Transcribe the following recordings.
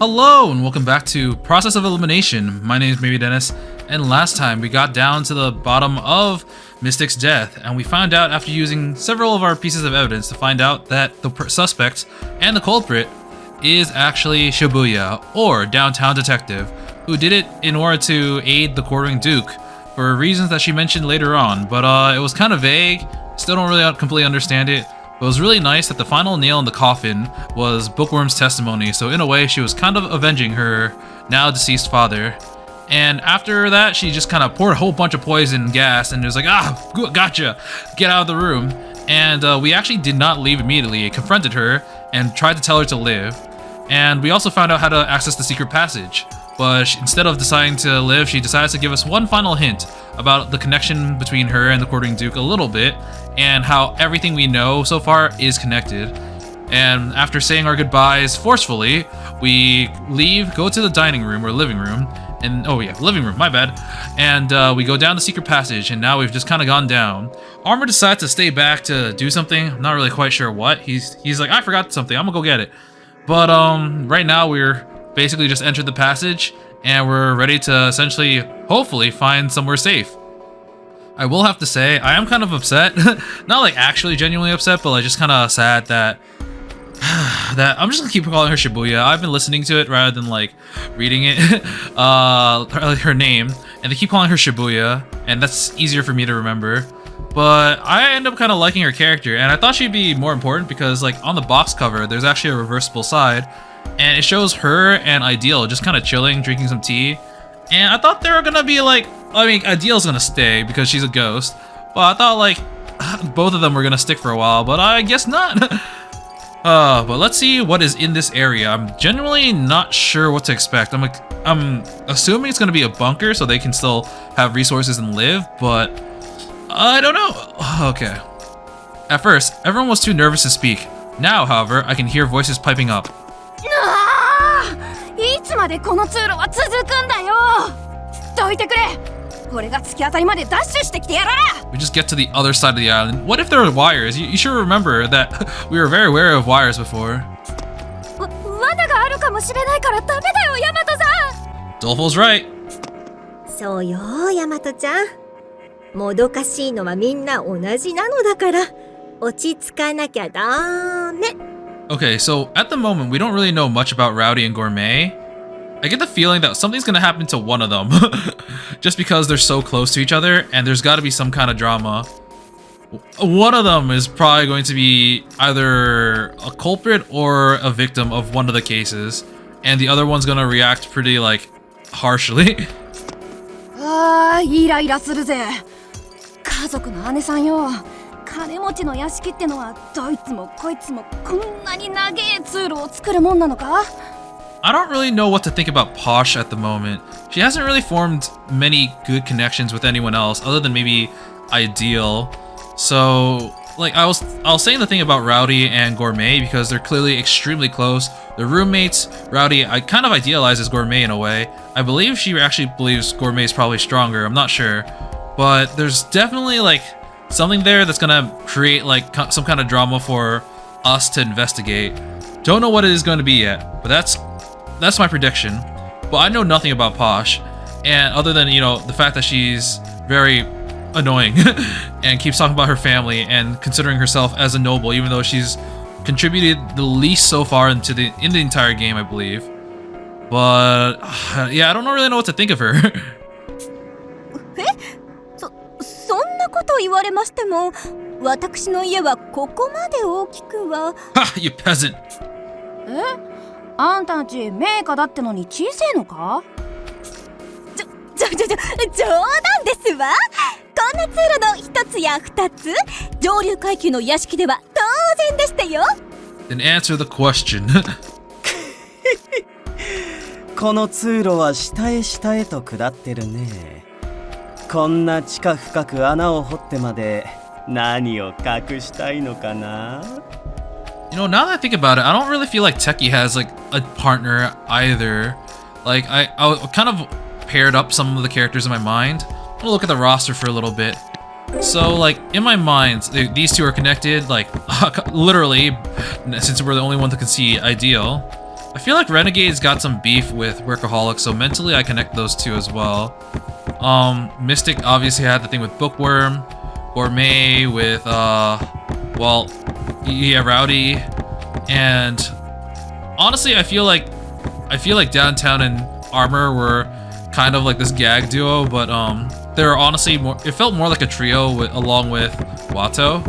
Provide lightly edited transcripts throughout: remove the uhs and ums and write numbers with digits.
Hello and welcome back to Process of Elimination. My name is Maybe Dennis, and last time we got down to the bottom of Mystic's death, and we found out after using several of our pieces of evidence to find out that the suspect and the culprit is actually Shibuya, or Downtown Detective, who did it in order to aid the quartering Duke for reasons that she mentioned later on, but it was kind of vague. Still don't really completely understand it. It was really nice that the final nail in the coffin was Bookworm's testimony, so in a way she was kind of avenging her now deceased father. And after that, she just kind of poured a whole bunch of poison gas and was like, gotcha, get out of the room. And we actually did not leave immediately. It confronted her and tried to tell her to live. And we also found out how to access the secret passage. But instead of deciding to live, she decides to give us one final hint about the connection between her and the quartering Duke a little bit, and how everything we know so far is connected. And after saying our goodbyes forcefully, we leave, go to the dining room or living room, and living room, my bad. And we go down the secret passage, and now we've just kind of gone down. Armor decides to stay back to do something. I'm not really quite sure what. He's like, I forgot something, I'm gonna go get it. But right now we're basically just entered the passage, and we're ready to essentially, hopefully, find somewhere safe. I will have to say, I am kind of upset. Not like actually genuinely upset, but like just kind of sad that I'm just gonna keep calling her Shibuya. I've been listening to it rather than like reading it, her name, and they keep calling her Shibuya, and that's easier for me to remember. But I end up kind of liking her character, and I thought she'd be more important because like on the box cover, there's actually a reversible side, and it shows her and Ideal just kind of chilling, drinking some tea. And I thought they were gonna be like, I mean, Ideal's gonna stay because she's a ghost, but I thought like both of them were gonna stick for a while, but I guess not. But let's see what is in this area. I'm genuinely not sure what to expect. I'm assuming it's gonna be a bunker so they can still have resources and live, but I don't know. Okay. At first, everyone was too nervous to speak. Now, however, I can hear voices piping up. We just get to the other side of the island. What if there are wires? You should remember that we were very aware of wires before. Dolfo's right. そうよ、ヤマトちゃん。もどかしいのはみんな同じなのだから、落ち着かなきゃダメ。 Okay, so at the moment, we don't really know much about Rowdy and Gourmet. I get the feeling that something's gonna happen to one of them. Just because they're so close to each other, and there's gotta be some kind of drama. One of them is probably going to be either a culprit or a victim of one of the cases. And the other one's gonna react pretty, like, harshly. イライラするぜ。家族の姉さんよ。金持ちの屋敷ってのはどいつもこいつもこんなに長え通路を作るもんなのか? I don't really know what to think about Posh at the moment. She hasn't really formed many good connections with anyone else other than maybe Ideal. So, like I was saying the thing about Rowdy and Gourmet because they're clearly extremely close. They're roommates. Rowdy, I kind of idealize as Gourmet in a way. I believe she actually believes Gourmet is probably stronger. I'm not sure. But there's definitely like something there that's gonna create like some kind of drama for us to investigate. Don't know what it is going to be yet, but that's my prediction. But I know nothing about Posh, and other than, you know, the fact that she's very annoying and keeps talking about her family and considering herself as a noble, even though she's contributed the least so far in the entire game, I believe. But yeah, I don't really know what to think of her. そんなこと言われましても、私の家はここまで大きくは。Ha! You peasant! あんたんち名家だってのに小さいのか? 冗談ですわ。こんな通路の一つや二つ、上流階級の屋敷では当然でしたよ。 Then answer the question. この通路は下へ下へと下ってるね。こんな地下深く穴を掘ってまで何を隠したいのかな? You know, now that I think about it, I don't really feel like Techie has like a partner either. Like I kind of paired up some of the characters in my mind. I'm gonna look at the roster for a little bit. So like in my mind, these two are connected, like literally, since we're the only one that can see Ideal. I feel like Renegade's got some beef with Workaholic, so mentally I connect those two as well. Mystic obviously had the thing with Bookworm, Gourmet with, well, yeah, Rowdy, and honestly, I feel like Downtown and Armor were kind of like this gag duo, but they were honestly more. It felt more like a trio along with Watto.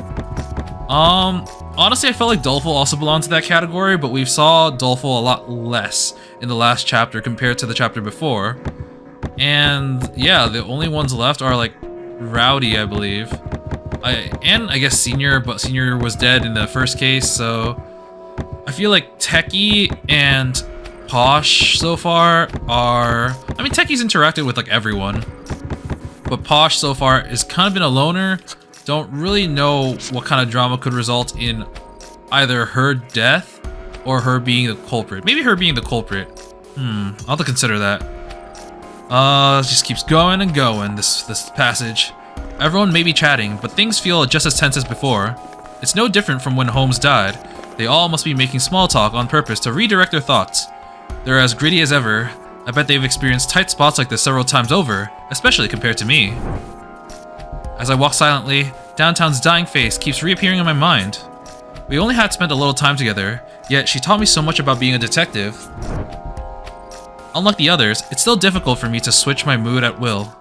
Honestly, I felt like Doleful also belonged to that category, but we saw Doleful a lot less in the last chapter compared to the chapter before. And yeah, the only ones left are like Rowdy, I believe. I guess Senior, but Senior was dead in the first case, so I feel like Techie and Posh so far are... I mean, Techie's interacted with like everyone, but Posh so far has kind of been a loner. Don't really know what kind of drama could result in either her death or her being the culprit. Maybe her being the culprit. I'll have to consider that. It just keeps going and going, this passage. Everyone may be chatting, but things feel just as tense as before. It's no different from when Holmes died. They all must be making small talk on purpose to redirect their thoughts. They're as gritty as ever. I bet they've experienced tight spots like this several times over, especially compared to me. As I walk silently, Downtown's dying face keeps reappearing in my mind. We only had spent a little time together, yet she taught me so much about being a detective. Unlike the others, it's still difficult for me to switch my mood at will.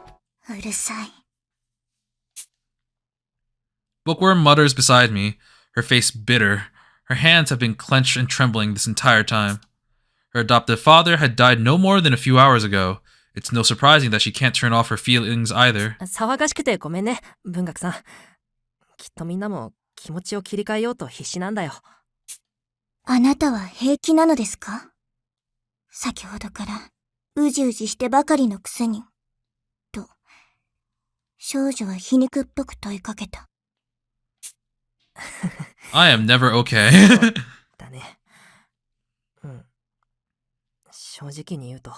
Bookworm mutters beside me, her face bitter. Her hands have been clenched and trembling this entire time. Her adoptive father had died no more than a few hours ago. It's no surprising that she can't turn off her feelings either. 騒がしくてごめんね、文学さん。きっとみんなも気持ちを切り替えようと必死なんだよ。あなたは平気なのですか？先ほどからうじうじしてばかりのくせに。と、少女は皮肉っぽく問いかけた。I am never okay. だね。正直に言うと、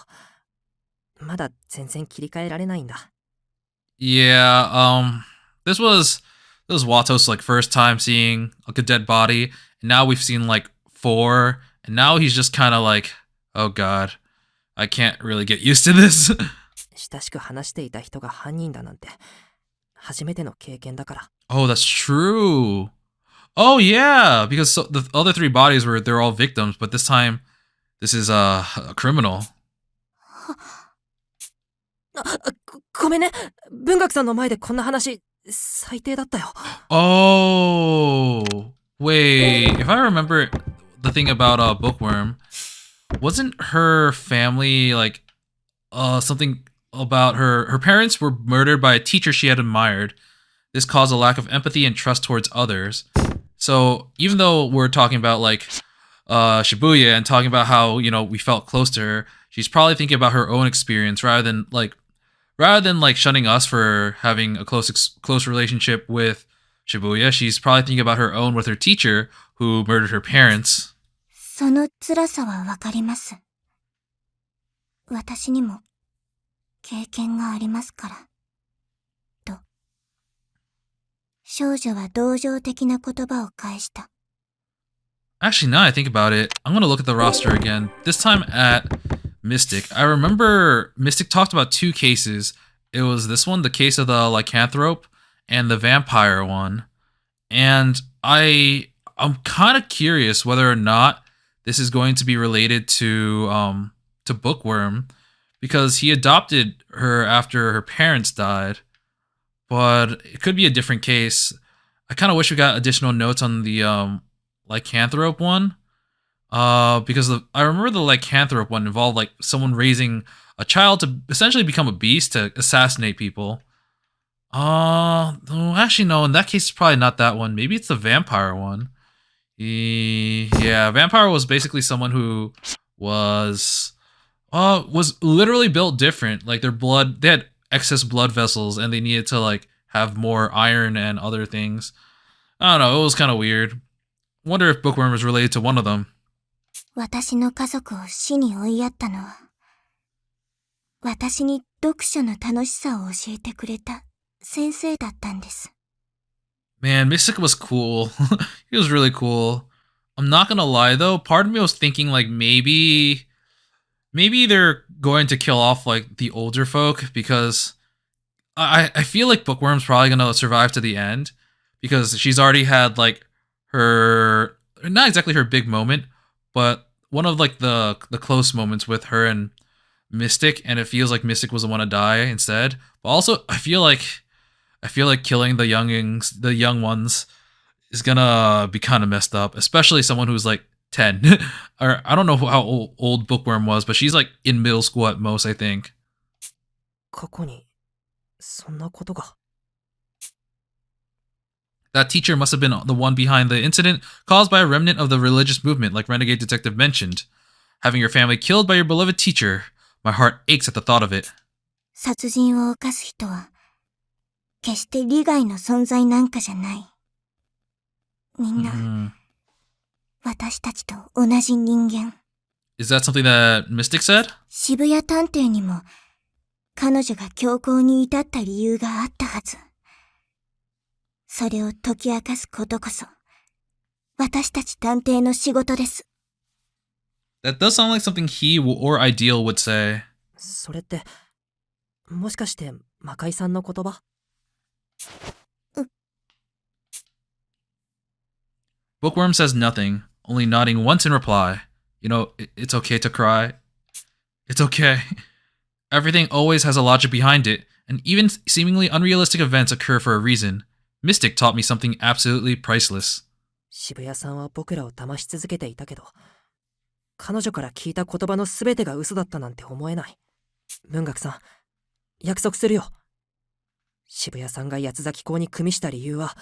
まだ全然切り替えられないんだ。Yeah, this was Wato's like first time seeing like a dead body, and now we've seen like 4, and now he's just kind of like, oh god, I can't really get used to this. 親しく話していた人が犯人だなんて初めての経験だから。Oh, that's true. Oh yeah, because the other 3 bodies they're all victims, but this time this is a criminal. ごめんね。文学さんの前でこんな話最低だったよ。Oh, wait. If I remember the thing about Bookworm, wasn't her family like something about her parents were murdered by a teacher she had admired. This caused a lack of empathy and trust towards others. So even though we're talking about like Shibuya and talking about how, you know, we felt close to her, she's probably thinking about her own experience rather than shunning us for having a close relationship with Shibuya. She's probably thinking about her own with her teacher who murdered her parents. その辛さはわかります。私にも経験がありますから。と、少女は同情的な言葉を返した。Actually, now I think about it, I'm gonna look at the roster again. This time at Mystic. I remember Mystic talked about 2 cases. It was this one, the case of the lycanthrope, and the vampire one. And I'm kind of curious whether or not this is going to be related to Bookworm, because he adopted her after her parents died. But it could be a different case. I kind of wish we got additional notes on the lycanthrope one. Because I remember the lycanthrope one involved like someone raising a child to essentially become a beast to assassinate people. Actually no, in that case it's probably not that one. Maybe it's the vampire one. Yeah, vampire was basically someone who was literally built different. Like they had excess blood vessels and they needed to like have more iron and other things. I don't know, it was kind of weird. Wonder if Bookworm was related to one of them. 私の家族を死に追いやったのは、私に読書の楽しさを教えてくれた先生だったんです。Man, Mystic was cool. He was really cool. I'm not gonna lie though, part of me was thinking like maybe they're going to kill off like the older folk because I feel like Bookworm's probably gonna survive to the end because she's already had like her not exactly her big moment, but one of like the close moments with her and Mystic, and it feels like Mystic was the one to die instead. But also I feel like killing the young ones is gonna be kind of messed up, especially someone who's like 10. Or I don't know how old Bookworm was, but she's like in middle school at most, I think. 過去にそんなことが。 That teacher must have been the one behind the incident caused by a remnant of the religious movement, like Renegade Detective mentioned. Having your family killed by your beloved teacher, my heart aches at the thought of it. 殺人を犯す人は、決して利害の存在なんかじゃない。みんな、私たちと同じ人間。Is that something that Mystic said? 渋谷探偵にも、彼女が強行に至った理由があったはず。それを解き明かすことこそ、私たち探偵の仕事です。That does sound like something he or Ideal would say. それって、もしかして魔界さんの言葉？ Bookworm says nothing, only nodding once in reply. You know, it's okay to cry. It's okay. Everything always has a logic behind it, and even seemingly unrealistic events occur for a reason. Mystic taught me something absolutely priceless. 渋谷さんは僕らを騙し続けていたけど、彼女から聞いた言葉の全てが嘘だったなんて思えない。文学さん、約束するよ。渋谷さんが八つ崎港に組みした理由は、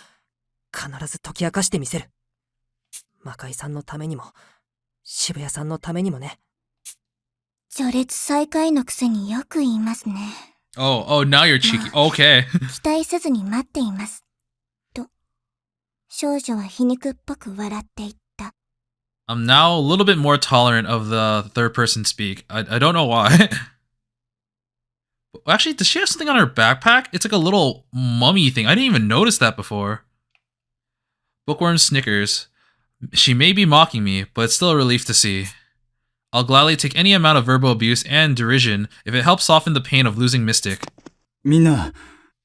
必ず解き明かしてみせる。魔界さんのためにも、渋谷さんのためにもね。序列最下位のくせによく言いますね。Oh, now you're cheeky. Okay. 期待せずに待っています。と、少女は皮肉っぽく笑って言った。I'm now a little bit more tolerant of the third person speak. I don't know why. Actually, does she have something on her backpack? It's like a little mummy thing. I didn't even notice that before. Bookworm snickers. She may be mocking me, but it's still a relief to see. I'll gladly take any amount of verbal abuse and derision if it helps soften the pain of losing Mystic. みんな、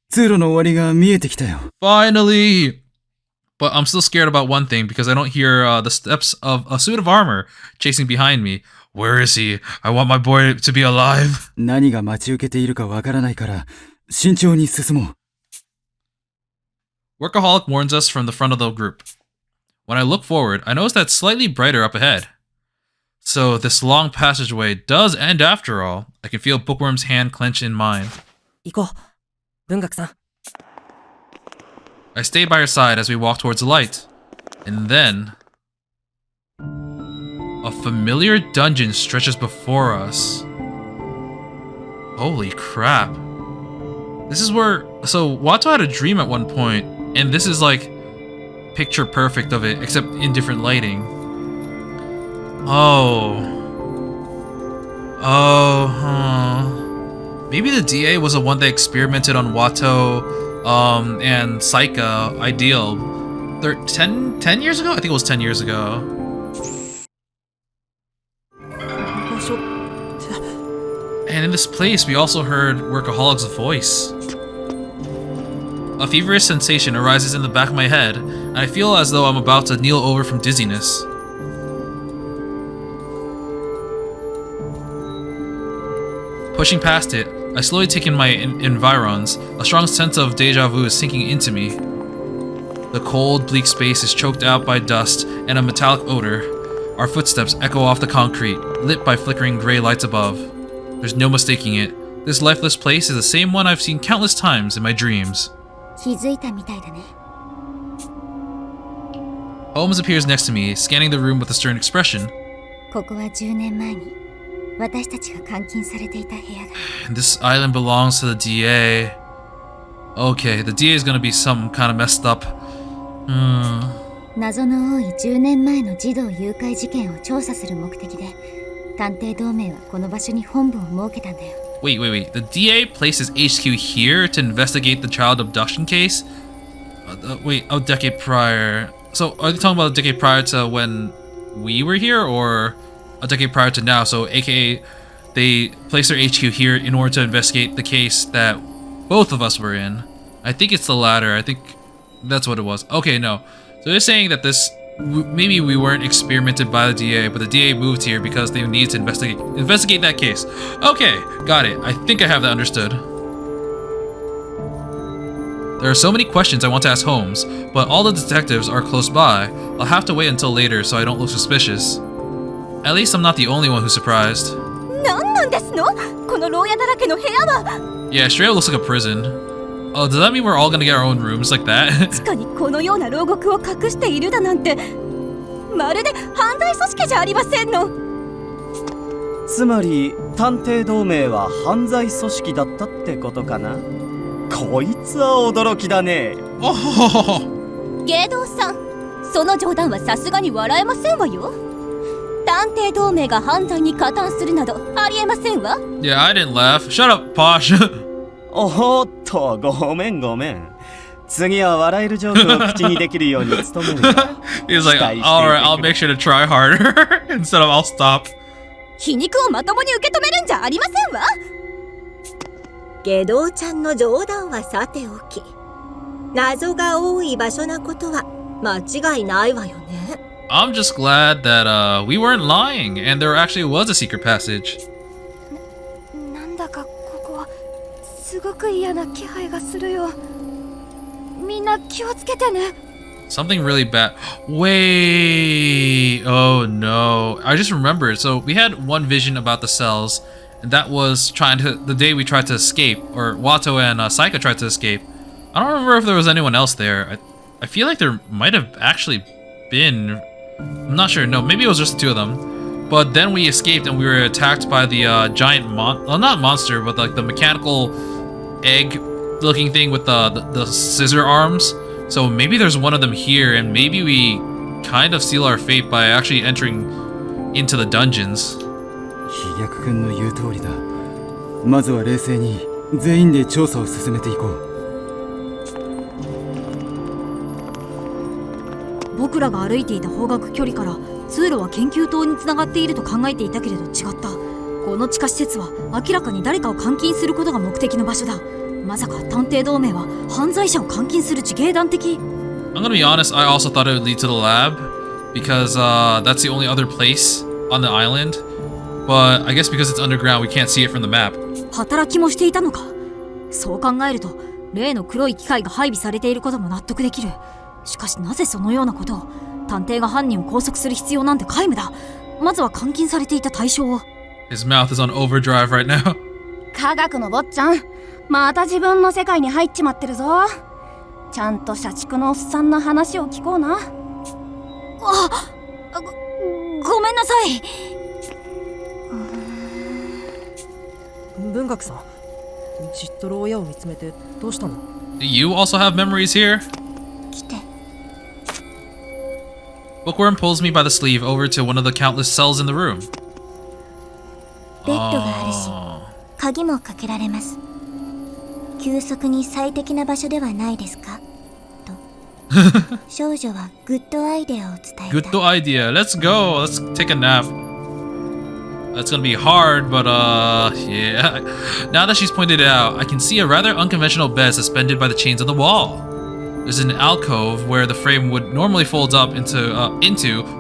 通路の終わりが見えてきたよ。 Finally! But I'm still scared about one thing because I don't hear the steps of a suit of armor chasing behind me. Where is he? I want my boy to be alive. 何が待ち受けているかわからないから、慎重に進もう。Workaholic warns us from the front of the group. When I look forward, I notice that slightly brighter up ahead. So this long passageway does end after all. I can feel Bookworm's hand clench in mine. 行こう。文学さん。 I stay by her side as we walk towards the light. And then... a familiar dungeon stretches before us. Holy crap. This is where... So, Watto had a dream at one point, and this is like... picture perfect of it, except in different lighting. Maybe the DA was the one that experimented on Watto, and Saika, Ideal. 10 years ago? I think it was 10 years ago. 場所って。 And in this place, we also heard Workaholic's voice. A feverish sensation arises in the back of my head, and I feel as though I'm about to kneel over from dizziness. Pushing past it, I slowly take in my environs. A strong sense of deja vu is sinking into me. The cold, bleak space is choked out by dust and a metallic odor. Our footsteps echo off the concrete, lit by flickering gray lights above. There's no mistaking it. This lifeless place is the same one I've seen countless times in my dreams. 気づいたみたいだね。 Holmes appears next to me, scanning the room with a stern expression. ここは10年前に私たちが監禁されていた部屋だ。 This island belongs to the DA. Okay, the DA is gonna be some kind of messed up. 謎の多い10年前の児童誘拐事件を調査する目的で、探偵同盟はこの場所に本部を設けたんだよ。 Wait. The DA placed his HQ here to investigate the child abduction case? Wait, a decade prior. So are they talking about a decade prior to when we were here, or a decade prior to now? So aka they placed their HQ here in order to investigate the case that both of us were in. I think it's the latter. I think that's what it was. Okay, no. So they're saying that maybe we weren't experimented by the DA, but the DA moved here because they need to investigate that case. Okay, got it. I think I have that understood. There are so many questions I want to ask Holmes, but all the detectives are close by. I'll have to wait until later so I don't look suspicious. At least I'm not the only one who's surprised. 何なんですのこの牢屋だらけの部屋は。 Yeah, straight up looks like a prison. Oh, does that mean we're all gonna get our own rooms like that? 地下にこのような牢獄を隠しているだなんて、まるで犯罪組織じゃありませんの。つまり探偵同盟は犯罪組織だったってことかな。こいつは驚きだね。芸道さん、その冗談はさすがに笑えませんわよ。探偵同盟が犯罪に加担するなどありえませんわ。Yeah, I didn't laugh. Shut up, Posh. おっと、ごめん。次は笑えるジョークを口にできるように努めるよ。He's like, alright, I'll make sure to try harder. Instead of I'll stop. 皮肉をまともに受け止めるんじゃありませんわ。下道ちゃんの冗談はさておき、謎が多い場所なことは間違いないわよね。I'm just glad that we weren't lying and there actually was a secret passage. なんだかここはすごく嫌な気配がするよ。みんな気をつけてね。Something really bad. Wait. Oh no. I just remembered. So we had one vision about the cells, and that was the day we tried to escape, or Watto and Saika tried to escape. I don't remember if there was anyone else there. I feel like there might have actually been. I'm not sure. No, maybe it was just the two of them. But then we escaped and we were attacked by the giant not monster, but like the mechanical egg-looking thing with the scissor arms. So maybe there's one of them here, and maybe we kind of seal our fate by actually entering into the dungeons. 飛躍君の言う通りだ。まずは冷静に全員で調査を進めていこう。僕らが歩いていた方角距離から通路は研究棟につながっていると考えていたけれど違った。この地下施設は明らかに誰かを監禁することが目的の場所だ。まさか探偵同盟は犯罪者を監禁する自警団的。 I'm gonna be honest, I also thought it would lead to the lab because that's the only other place on the island. But I guess because it's underground, we can't see it from the map. 働きもしていたのか。そう考えると例の黒い機械が配備されていることも納得できる。しかしなぜそのようなことを。探偵が犯人を拘束する必要なんて皆無だ。まずは監禁されていた対象を。 His mouth is on overdrive right now. 科学の坊ちゃん、また自分の世界に入っちまってるぞ。ちゃんと社畜のおっさんの話を聞こうな。ごめんなさい。文学さん、じっと牢屋を見つめてどうしたの？ Do you also have memories here? 来て。 Bookworm pulls me by the sleeve over to one of the countless cells in the room. ベッドがあるし、鍵もかけられます。休息に最適な場所ではないですかと。少女はグッドアイデアを伝えた。Good idea. Let's go. Let's take a nap. That's gonna be hard, but yeah. Now that she's pointed it out, I can see a rather unconventional bed suspended by the chains on the wall. There's an alcove where the frame would normally fold up into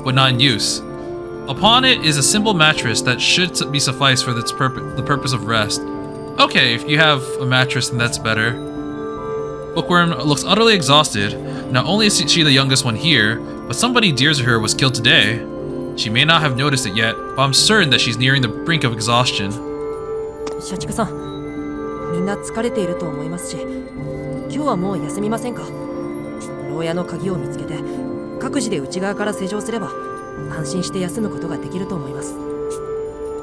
but not in use. Upon it is a simple mattress that should be suffice for the purpose of rest. Okay, if you have a mattress, then that's better. Bookworm looks utterly exhausted. Not only is she the youngest one here, but somebody dear to her was killed today. She may not have noticed it yet, but I'm certain that she's nearing the brink of exhaustion. 社畜さん、みんな疲れていると思いますし、今日はもう休みませんか？牢屋の鍵を見つけて各自で内側から施錠すれば安心して休むことができると思います。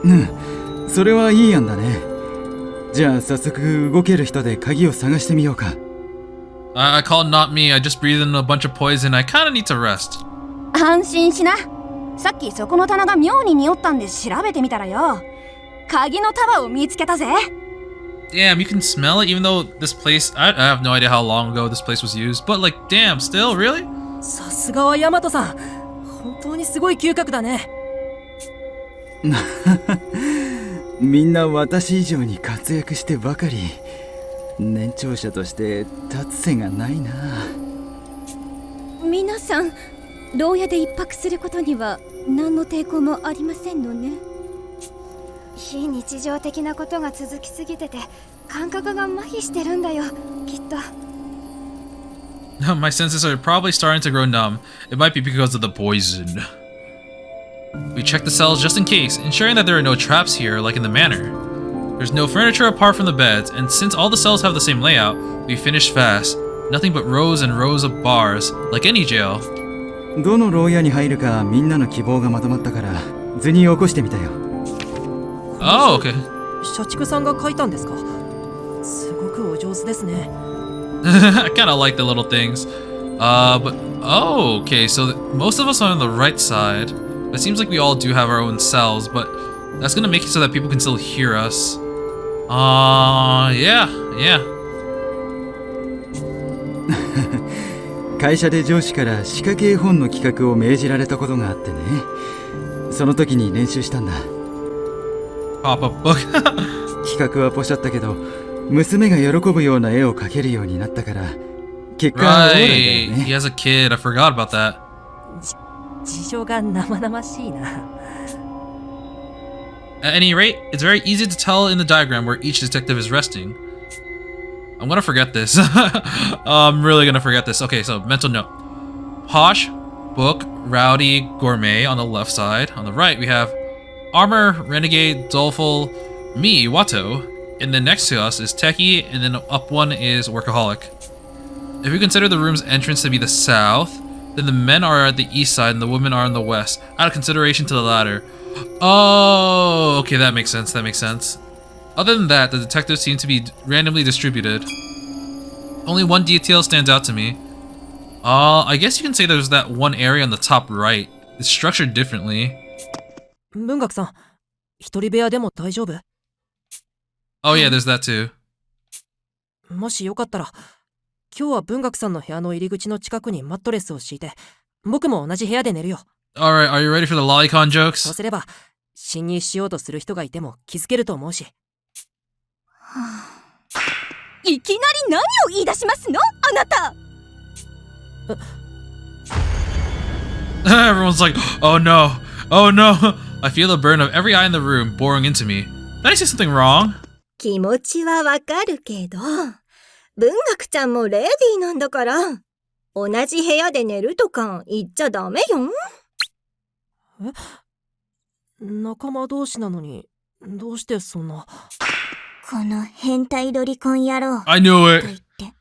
うん、それはいい案だね。じゃあ早速動ける人で鍵を探してみようか。I call not me. I just breathed in a bunch of poison. I kinda need to rest. 安心しな。さっきそこの棚が妙に匂ったんで調べてみたらよ。鍵の束を見つけたぜ。Damn, you can smell it even though this place... I have no idea how long ago this place was used, but like, damn, still, really? さすがはヤマトさん。本当にすごい嗅覚だね。みんな私以上に活躍してばかり。年長者として立つ瀬がないな。皆さん牢屋で一泊することには何の抵抗もありませんのね。非日常的なことが続きすぎてて感覚が麻痺してるんだよきっと。My senses are probably starting to grow numb. It might be because of the poison. We check the cells just in case, ensuring that there are no traps here like in the manor. There's no furniture apart from the beds, and since all the cells have the same layout, we finish fast. Nothing but rows and rows of bars, like any jail. どの牢屋に入るかみんなの希望がまとまったから図に起こしてみたよ。Oh, okay. 社畜さんが書いたんですか？すごくお上手ですね。I kind of like the little things. But oh, okay. So most of us are on the right side. It seems like we all do have our own cells, but that's gonna make it so that people can still hear us. Yeah. 会社で上司から仕掛け絵本の企画を命じられたことがあってね。その時に練習したんだ。Pop-up book. 企画はポシャったけど娘が喜ぶような絵を描けるようになったから結果オーライだよ Right. ね。 He has a kid. I forgot about that. 事情が生々しいな。 At any rate, it's very easy to tell in the diagram where each detective is resting. I'm gonna forget this. I'm really gonna forget this. Okay, so mental note. Posh, book, rowdy, gourmet on the left side. On the right, we have armor, renegade, doleful, me, Watto. And then next to us is techie, and then up one is workaholic. If we consider the room's entrance to be the south, then the men are at the east side and the women are on the west, out of consideration to the latter. Oh, okay, that makes sense. Other than that, the detectives seem to be randomly distributed. Only one detail stands out to me. I guess you can say there's that one area on the top right. It's structured differently. 文学さん、一人部屋でも大丈夫？ Oh yeah, there's that too. もしよかったら、今日は文学さんの部屋の入り口の近くにマットレスを敷いて、僕も同じ部屋で寝るよ。Alright, are you ready for the lolicon そう jokes? すれば、侵入しようとする人がいても気づけると思うし。いきなり何を言い出しますのあなた。 Everyone's like, oh no. I feel the burn of every eye in the room boring into me. Did I say something wrong? 気持ちはわかるけど、文学ちゃんもレディーなんだから、同じ部屋で寝るとか言っちゃダメよ。仲間同士なのに、どうしてそんな。この変態ロリコン野郎 I knew と言 it. って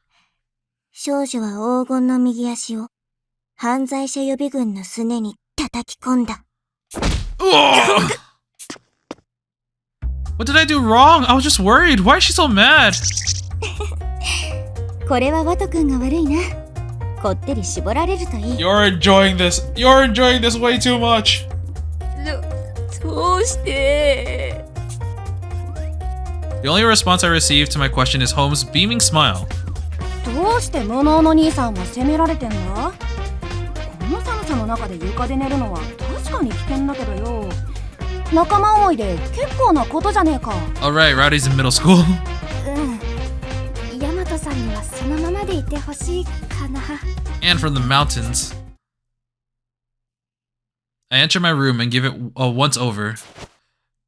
少女は黄金の右足を犯罪者予備軍のすねに叩き込んだ。 What did I do wrong? I was just worried. Why is she so mad? これはワト君が悪いな。こってり絞られるといい。 You're enjoying this. You're enjoying this way too much. どうして？ The only response I received to my question is Holmes' beaming smile. どうして無能の兄さんは責められてんだ？この寒さの中で床で寝るのは確かに危険だけどよ。仲間思いで結構なことじゃねえか。 Alright, Rowdy's in middle school. ヤマトさんにはそのままでいてほしいかな。 And from the mountains. I enter my room and give it a once over.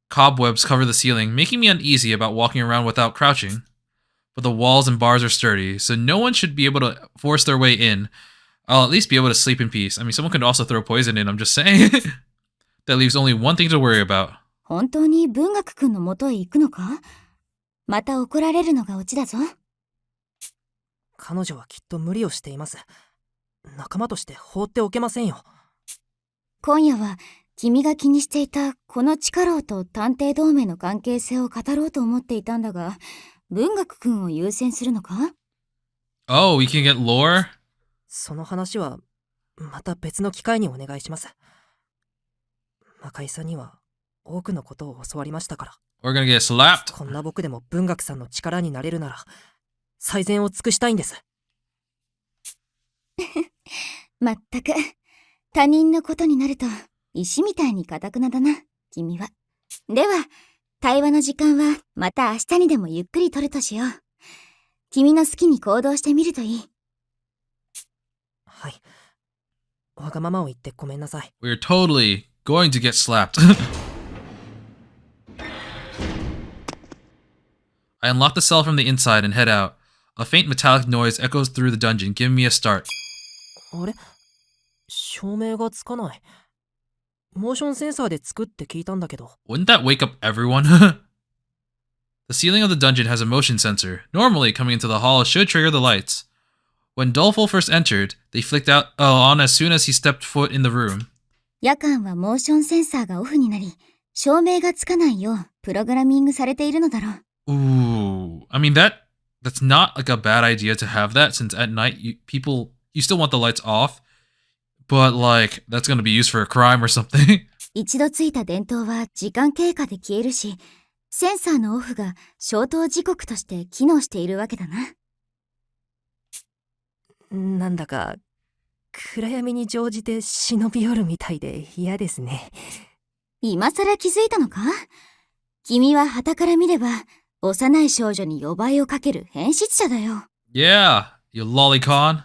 Cobwebs cover the ceiling, making me uneasy about walking around without crouching. But the walls and bars are sturdy, so no one should be able to force their way in. I'll at least be able to sleep in peace. I mean, someone could also throw poison in, I'm just saying. That leaves only one thing to worry about. 本当に文学君の元へ行くのか？また怒られるのがオチだぞ。彼女はきっと無理をしています。仲間として放っておけませんよ。今夜は君が気にしていたこの地下牢と探偵同盟の関係性を語ろうと思っていたんだが、文学君を優先するのか？ Oh, we can get lore? その話はまた別の機会にお願いします。中井さんには多くのことを教わりましたから。We're gonna get slapped. こんな僕でも文学さんの力になれるなら最善を尽くしたいんです。まったく、他人のことになると、石みたいに堅くなだな、君は。では、対話の時間はまた明日にでもゆっくり取るとしよう。君の好きに行動してみるといい。はい。わがままを言ってごめんなさい。 We're totally going to get slapped. I unlock the cell from the inside and head out. A faint metallic noise echoes through the dungeon, giving me a start. あれ、照明がつかない。モーションセンサーでつくって聞いたんだけど。 Wouldn't that wake up everyone? The ceiling of the dungeon has a motion sensor. Normally, coming into the hall should trigger the lights. When Dolful first entered, they flicked out on as soon as he stepped foot in the room. 夜間はモーションセンサーがオフになり、照明がつかないようプログラミングされているのだろう。Ooh, I mean that's not like a bad idea to have that, since at night you still want the lights off, but like that's gonna be used for a crime or something. 一度ついた電灯は時間経過で消えるし、センサーのオフが消灯時刻として機能しているわけだな。なんだか暗闇に乗じて忍び寄るみたいで嫌ですね。今更気づいたのか？君は傍から見れば幼い少女に予売をかける変質者だよ。Yeah, you lolicon.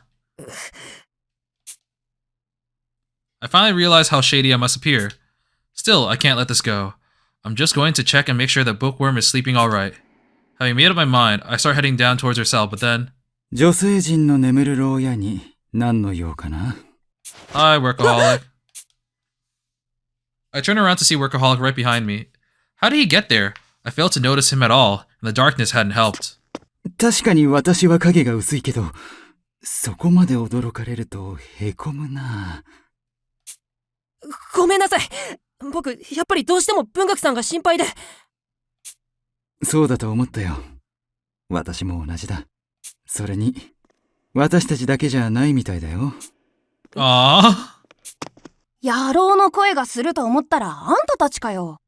I finally realize how shady I must appear. Still, I can't let this go. I'm just going to check and make sure that Bookworm is sleeping alright. Having made up my mind, I start heading down towards her cell, but then... 女性陣の眠る牢屋に何の用かな？ Hi, Workaholic. I turn around to see Workaholic right behind me. How did he get there? I failed to notice him at all, and the darkness hadn't helped. 確かに私は影が薄いけど、そこまで驚かれるとへこむな。ごめんなさい。僕、やっぱりどうしても文学さんが心配で。そうだと思ったよ。私も同じだ。それに、私たちだけじゃないみたいだよ。Aww. 野郎の声がすると思ったらあんたたちかよ。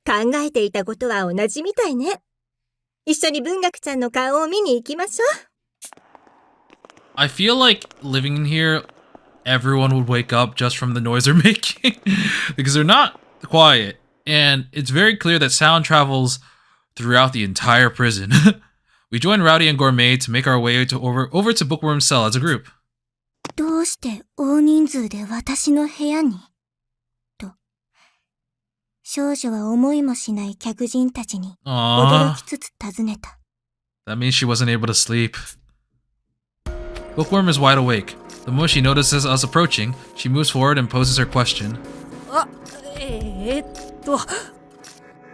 考えていたことは同じみたいね。一緒に文学ちゃんの顔を見に行きましょう。I feel like living in here, everyone would wake up just from the noise they're making. Because they're not quiet. And it's very clear that sound travels throughout the entire prison. We join Rowdy and Gourmet to make our way over to Bookworm's cell as a group. どうして大人数で私の部屋に？と、少女は思いもしない客人たちに驚きつつ尋ねた。That means she wasn't able to sleep. Bookworm is wide awake. The moment she notices us approaching, she moves forward and poses her question.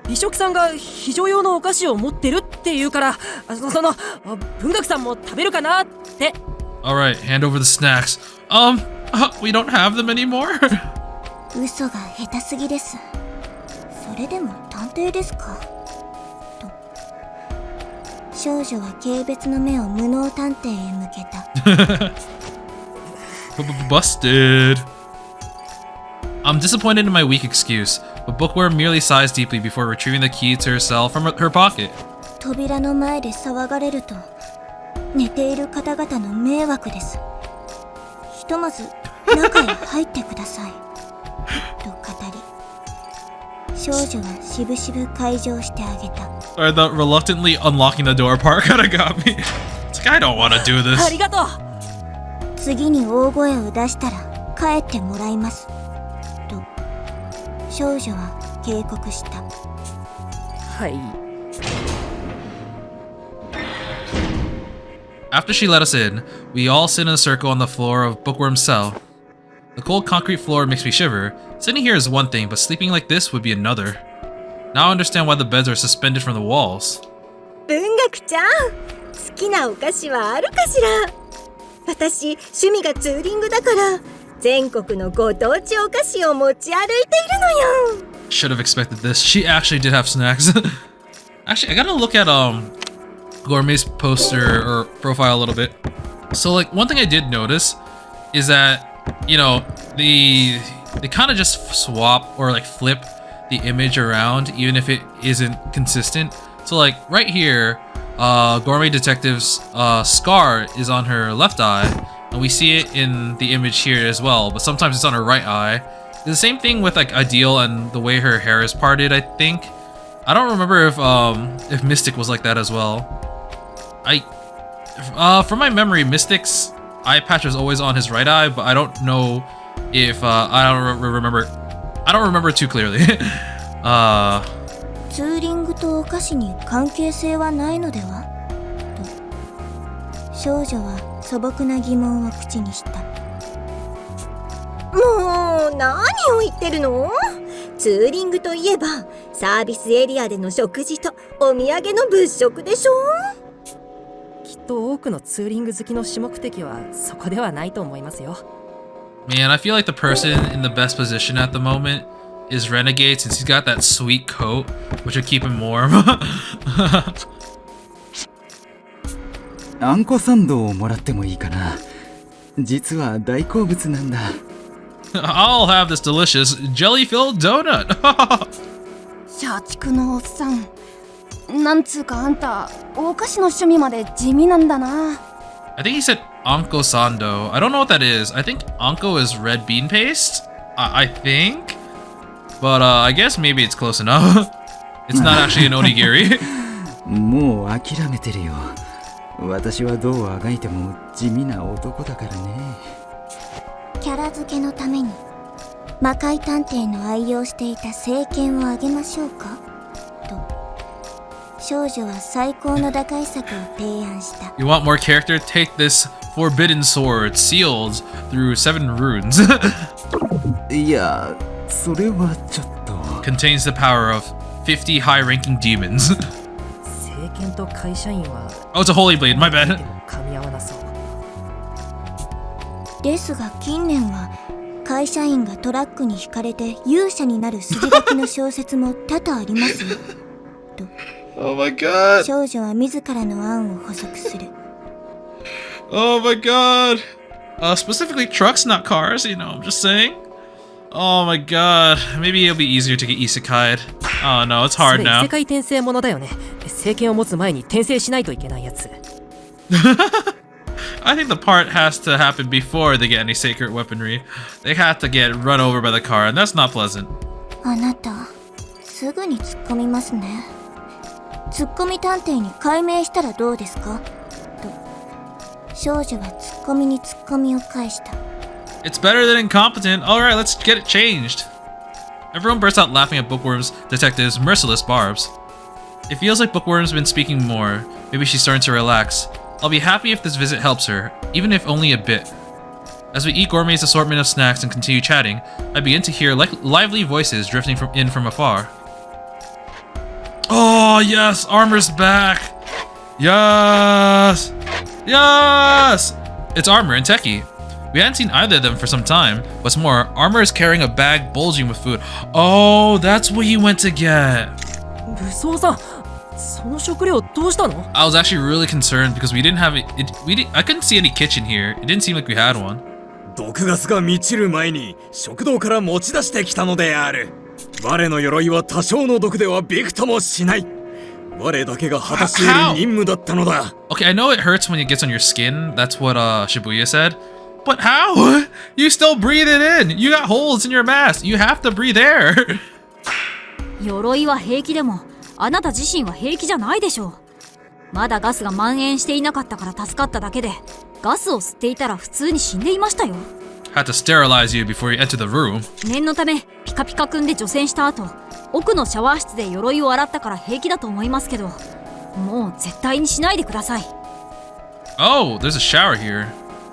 美食さんが非常用のお菓子を持ってるって言うから、文学さんも食べるかなって。Alright, hand over the snacks. We don't have them anymore? 嘘が下手すぎです。それでも探偵ですか？と、少女は軽蔑の目を無能探偵へ向けた。Busted. I'm disappointed in my weak excuse, but Bookworm merely sighs deeply before retrieving the key to her cell from her pocket. 扉の前で騒がれると、寝ている方々の迷惑です。ひとまず中へ入ってください。と語り、少女はしぶしぶ開錠してあげた。Sorry, the reluctantly unlocking the door part kinda got me. It's like, I don't want to do this. ありがとう。次に大声を出したら帰ってもらいます。と、少女は警告した。はい。After she let us in, we all sit in a circle on the floor of Bookworm's cell. The cold concrete floor makes me shiver. Sitting here is one thing, but sleeping like this would be another. Now I understand why the beds are suspended from the walls. 文学ちゃん、好きなお菓子はあるかしら？私、趣味がツーリングだから、全国のご当地お菓子を持ち歩いているのよ。Should have expected this. She actually did have snacks. Actually, I gotta look at Gourmet's poster or profile a little bit. So like one thing I did notice is that, you know, they kind of just swap or like flip the image around even if it isn't consistent. So like right here, Gourmet Detective's scar is on her left eye, and we see it in the image here as well, but sometimes it's on her right eye. It's the same thing with like Ideal and the way her hair is parted, I think. I don't remember if Mystic was like that as well. From my memory, Mystic's eye patch was always on his right eye, but I don't know if I don't remember too clearly. ツーリングとお菓子に関係性はないのではと少女は素朴な疑問を口にした。もう何を言ってるの？ツーリングといえばサービスエリアでの食事とお土産の物色でしょ？きっと多くのツーリング好きの主目的はそこではないと思いますよ。Man, I feel like the person in the best position at the moment is Renegade, since he's got that sweet coat, which would keep him warm. あんこサンドをもらってもいいかな。実は大好物なんだ。I'll have this delicious jelly-filled donut. 社畜のおっさん。なんつうかあんた、お菓子の趣味まで地味なんだな。I think he said Anko Sando. I don't know what that is. I think Anko is red bean paste. I think. But I guess maybe it's close enough. It's not actually an onigiri. もう諦めてるよ。私はどうあがいても地味な男だからね。キャラ付けのために魔界探偵の愛用していた聖剣をあげましょうかと少女は最高の打開策を提案した。 You want more character? Take this forbidden sword sealed through 7 runes. いや、それはちょっと。 Contains the power of 50 high-ranking demons. 聖剣と会社員は Oh, it's a holy blade, my bad. 噛み合わなそう。ですが近年は会社員がトラックにひかれて勇者になる筋書きの小説も多々ありますよと Oh my god. 少女は自らの案を補足する。 Oh my god. Specifically trucks, not cars, you know, I'm just saying. Oh my god. Maybe it'll be easier to get isekai'd. Oh no, it's そ hard れ異 now. 世界転生ものだよね。聖剣を持つ前に転生しないといけないやつ。I think the part has to happen before they get any sacred weaponry. They have to get run over by the car, and that's not pleasant. あなたすぐに突っ込みますね。突っ込み探偵に解明したらどうですかと少女は突っ込みに突っ込みを返した。 It's better than incompetent. Alright, let's get it changed. Everyone bursts out laughing at Bookworm's detective's merciless barbs. It feels like Bookworm's been speaking more. Maybe she's starting to relax. I'll be happy if this visit helps her, even if only a bit. As we eat Gourmet's assortment of snacks and continue chatting, I begin to hear lively voices drifting from afar. Oh yes, Armor's back! Yes! Yes! It's Armor and Techie. We hadn't seen either of them for some time. What's more, Armor is carrying a bag bulging with food. Oh, that's what he went to get. 武装さん、その食料どうしたの？ I was actually really concerned because we didn't have it. I couldn't see any kitchen here. It didn't seem like we had one. 毒ガスが満ちる前に食堂から持ち出してきたのである。我の鎧は多少の毒ではびくともしない。我だけが果たしている任務だったのだ。Okay, I know it hurts when it gets on your skin. That's what Shibuya said. But how? You still breathe it in. You got holes in your mask. You have to breathe air. 鎧は平気でもあなた自身は平気じゃないでしょう。まだガスが蔓延していなかったから助かっただけで、ガスを吸っていたら普通に死んでいましたよ。Had to sterilize you before you enter the room. 念のためピカピカくんで除染した後、奥のシャワー室で鎧を洗ったから平気だと思いますけど、もう絶対にしないでください。Oh, there's a shower here.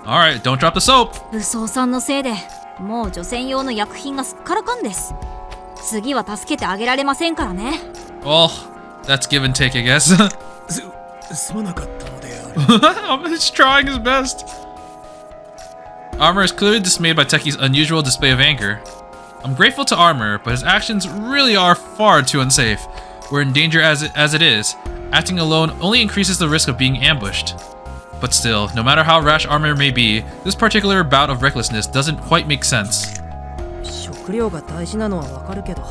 Alright, don't drop the soap. 武装さんのせいでもう除染用の薬品がすっからかんです。次は助けてあげられませんからね。Well, that's give and take, I guess. すまなかったのである。He's trying his best. Armor is clearly dismayed by Techie's unusual display of anger. I'm grateful to Armor, but his actions really are far too unsafe. We're in danger as it is. Acting alone only increases the risk of being ambushed. But still, no matter how rash Armor may be, this particular bout of recklessness doesn't quite make sense. 食料が大事なのはわかるけど、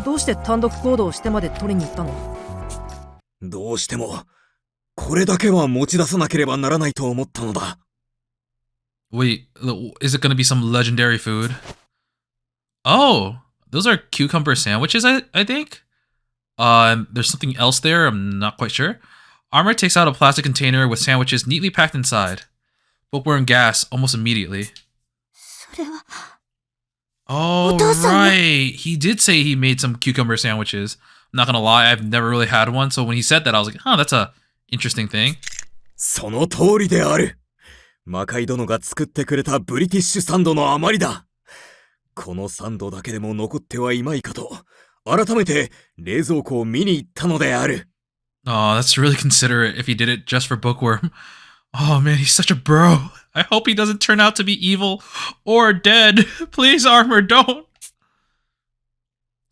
どうして単独行動してまで取りに行ったの？どうしてもこれだけは持ち出さなければならないと思ったのだ。Wait, is it gonna be some legendary food? Oh, those are cucumber sandwiches, I think. And there's something else there, I'm not quite sure. Armor takes out a plastic container with sandwiches neatly packed inside. Bookworm gasps almost immediately. それは Oh, right. He did say he made some cucumber sandwiches. I'm not gonna lie, I've never really had one, so when he said that, I was like, huh, that's a interesting thing. その通りである。魔界殿が作ってくれたブリティッシュサンドの余りだ。このサンドだけでも残ってはいまいかと、改めて冷蔵庫を見に行ったのである。Oh, that's really considerate if he did it just for Bookworm. Oh man, he's such a bro. I hope he doesn't turn out to be evil or dead. Please, Armor, don't.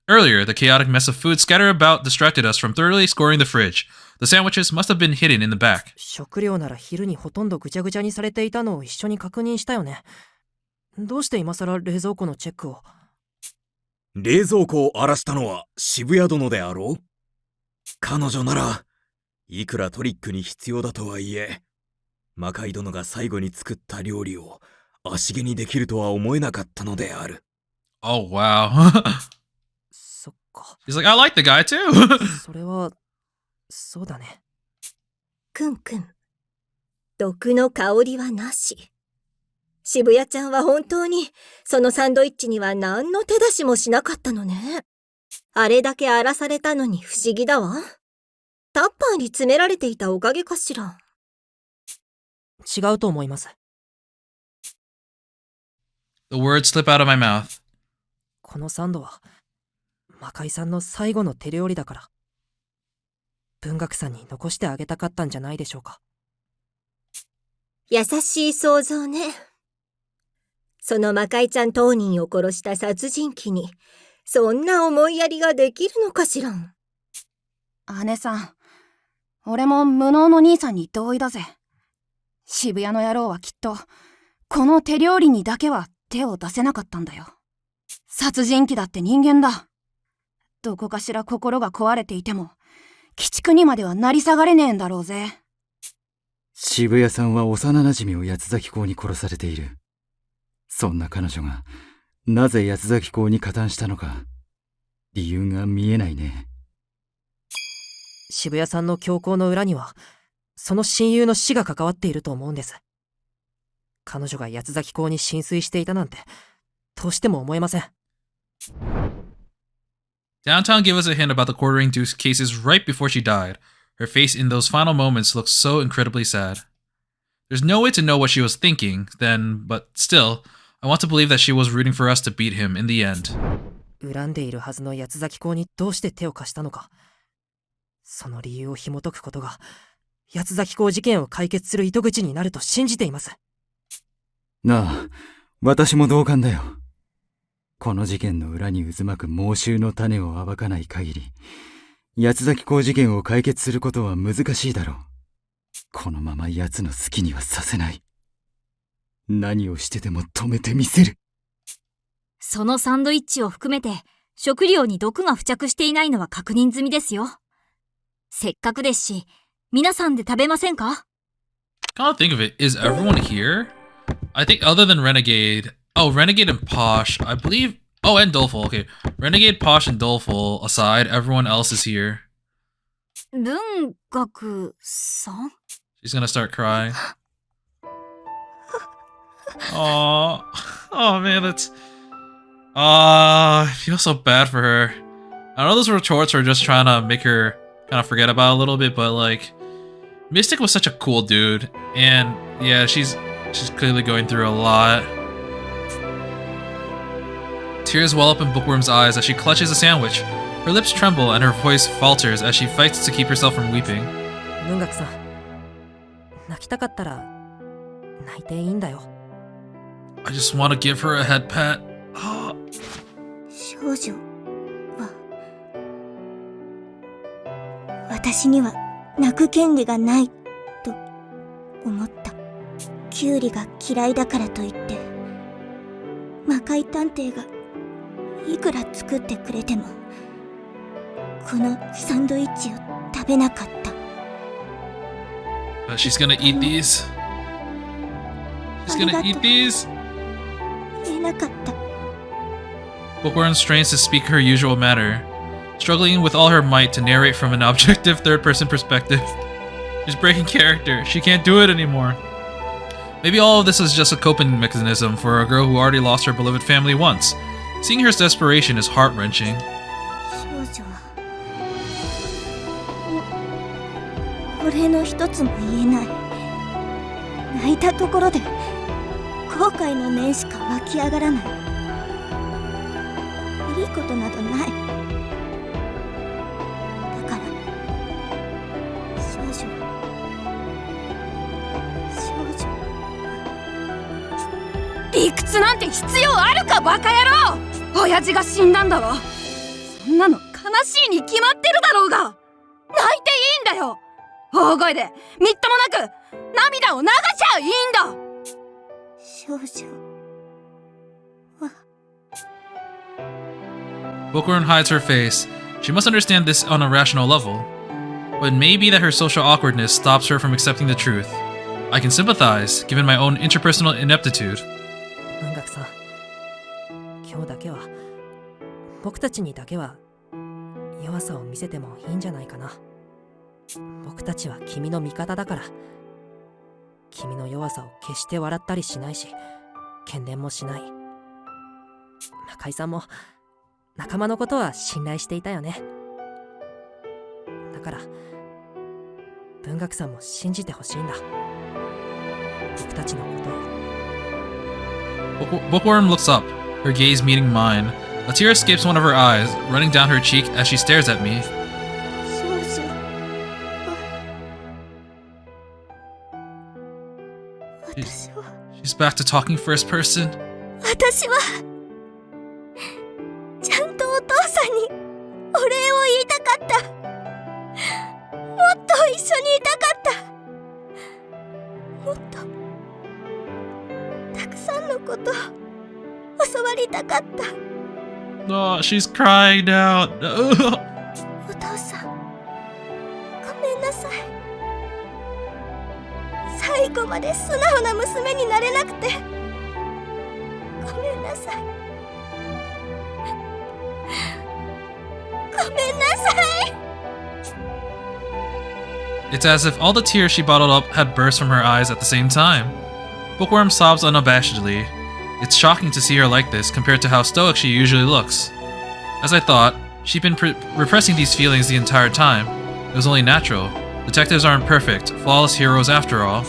Earlier, the chaotic mess of food scattered about distracted us from thoroughly scoring the fridge. The sandwiches must have been hidden in the back. 食料なら昼にほとんどぐちゃぐちゃにされていたのを一緒に確認したよね。どうして今更冷蔵庫のチェックを？冷蔵庫を荒らしたのは渋谷殿であろう？彼女ならいくらトリックに必要だとはいえ、魔界殿が最後に作った料理を足毛にできるとは思えなかったのである。Oh, wow. そっか。 He's like, I like the guy too. それは、そうだね。くんくん。毒の香りはなし。渋谷ちゃんは本当にそのサンドイッチには何の手出しもしなかったのね。あれだけ荒らされたのに不思議だわ。タッパーに詰められていたおかげかしら。違うと思います。The words slip out of my mouth. このサンドは魔界さんの最後の手料理だから、文学さんに残してあげたかったんじゃないでしょうか。優しい想像ね。その魔界ちゃん当人を殺した殺人鬼にそんな思いやりができるのかしら。姉さん、俺も無能の兄さんに同意だぜ。渋谷の野郎はきっとこの手料理にだけは手を出せなかったんだよ。殺人鬼だって人間だ。どこかしら心が壊れていても鬼畜にまでは成り下がれねえんだろうぜ。渋谷さんは幼馴染を八崎港に殺されている。そんな彼女がなぜ八崎港に加担したのか、理由が見えないね。渋谷さんの凶行の裏にはその親友の死が関わっていると思うんです。彼女が八崎港に浸水していたなんてどうしても思えません。Downtown gave us a hint about the quartering Duke's cases right before she died. Her face in those final moments looked so incredibly sad. There's no way to know what she was thinking then, but still, I want to believe that she was rooting for us to beat him in the end. 恨んでいるはずの八崎港にどうして手を貸したのか、その理由を紐解くことが八崎港事件を解決する糸口になると信じています。なあ、私も同感だよ。この事件の裏に渦巻く妄執の種を暴かない限り、八崎港事件を解決することは難しいだろう。このまま奴の好きにはさせない。何をしてでも止めてみせる。そのサンドイッチを含めて食料に毒が付着していないのは確認済みですよ。せっかくですし、皆さんで食べませんか？ Come to think of it, is everyone here? I think other than Renegade... Oh, Renegade and Posh, I believe... Oh, and Doleful, okay. Renegade, Posh, and Doleful aside, everyone else is here. 文学さん？ She's gonna start crying. Aww. Oh man, that's... I feel so bad for her. I know those retorts are just trying to make her kind of forget about it a little bit, but like... Mystic was such a cool dude, and yeah, she's clearly going through a lot. Tears well up in Bookworm's eyes as she clutches a sandwich. Her lips tremble and her voice falters as she fights to keep herself from weeping. 文学さん、泣きたかったら泣いていいんだよ。I just want to give her a head pat. 少女は私には泣く権利がないと思った。キュウリが嫌いだからといって魔界探偵がいくら作ってくれてもこのサンドイッチを食べなかった。But she's gonna eat these. She's gonna eat these? 言えなかった。 Bookworm strains to speak her usual manner, struggling with all her might to narrate from an objective third-person perspective. She's breaking character. She can't do it anymore. Maybe all of this is just a coping mechanism for a girl who already lost her beloved family once. Seeing her desperation is heart-wrenching. 少女はお礼の一つも言えない。泣いたところで後悔の念しか湧き上がらない。いいことなどない。だから少女理屈なんて必要あるかバカ野郎。親父が死んだんだろ。そんなの悲しいに決まってるだろうが。泣いていいんだよ。大声でみっともなく涙を流しちゃいいんだ。少女は Bookworm hides her face. She must understand this on a rational level. But it may be that her social awkwardness stops her from accepting the truth. I can sympathize, given my own interpersonal ineptitude. 文学さん、今日だけは僕たちにだけは弱さを見せてもいいんじゃないかな。僕たちは君の味方だから。君の弱さを決して笑ったりしないし、喧伝もしない。中井さんも仲間のことは信頼していたよね。だから文学さんも信じてほしいんだ、僕たちのことを。Bookworm looks up, her gaze meeting mine. A tear escapes one of her eyes, running down her cheek as she stares at me. 少女私は She's back to talking first person. 私はちゃんとお父さんにお礼を言いたかった。もっと一緒にいたかった。もっとたくさんのことを教わりたかった。 Oh, she's crying out. お父さん、ごめんなさい。最後まで素直な娘になれなくてごめんなさい。ごめんなさい。 It's as if all the tears she bottled up had burst from her eyes at the same time. Bookworm sobs unabashedly. It's shocking to see her like this compared to how stoic she usually looks. As I thought, she'd been repressing these feelings the entire time. It was only natural. Detectives aren't perfect, flawless heroes after all.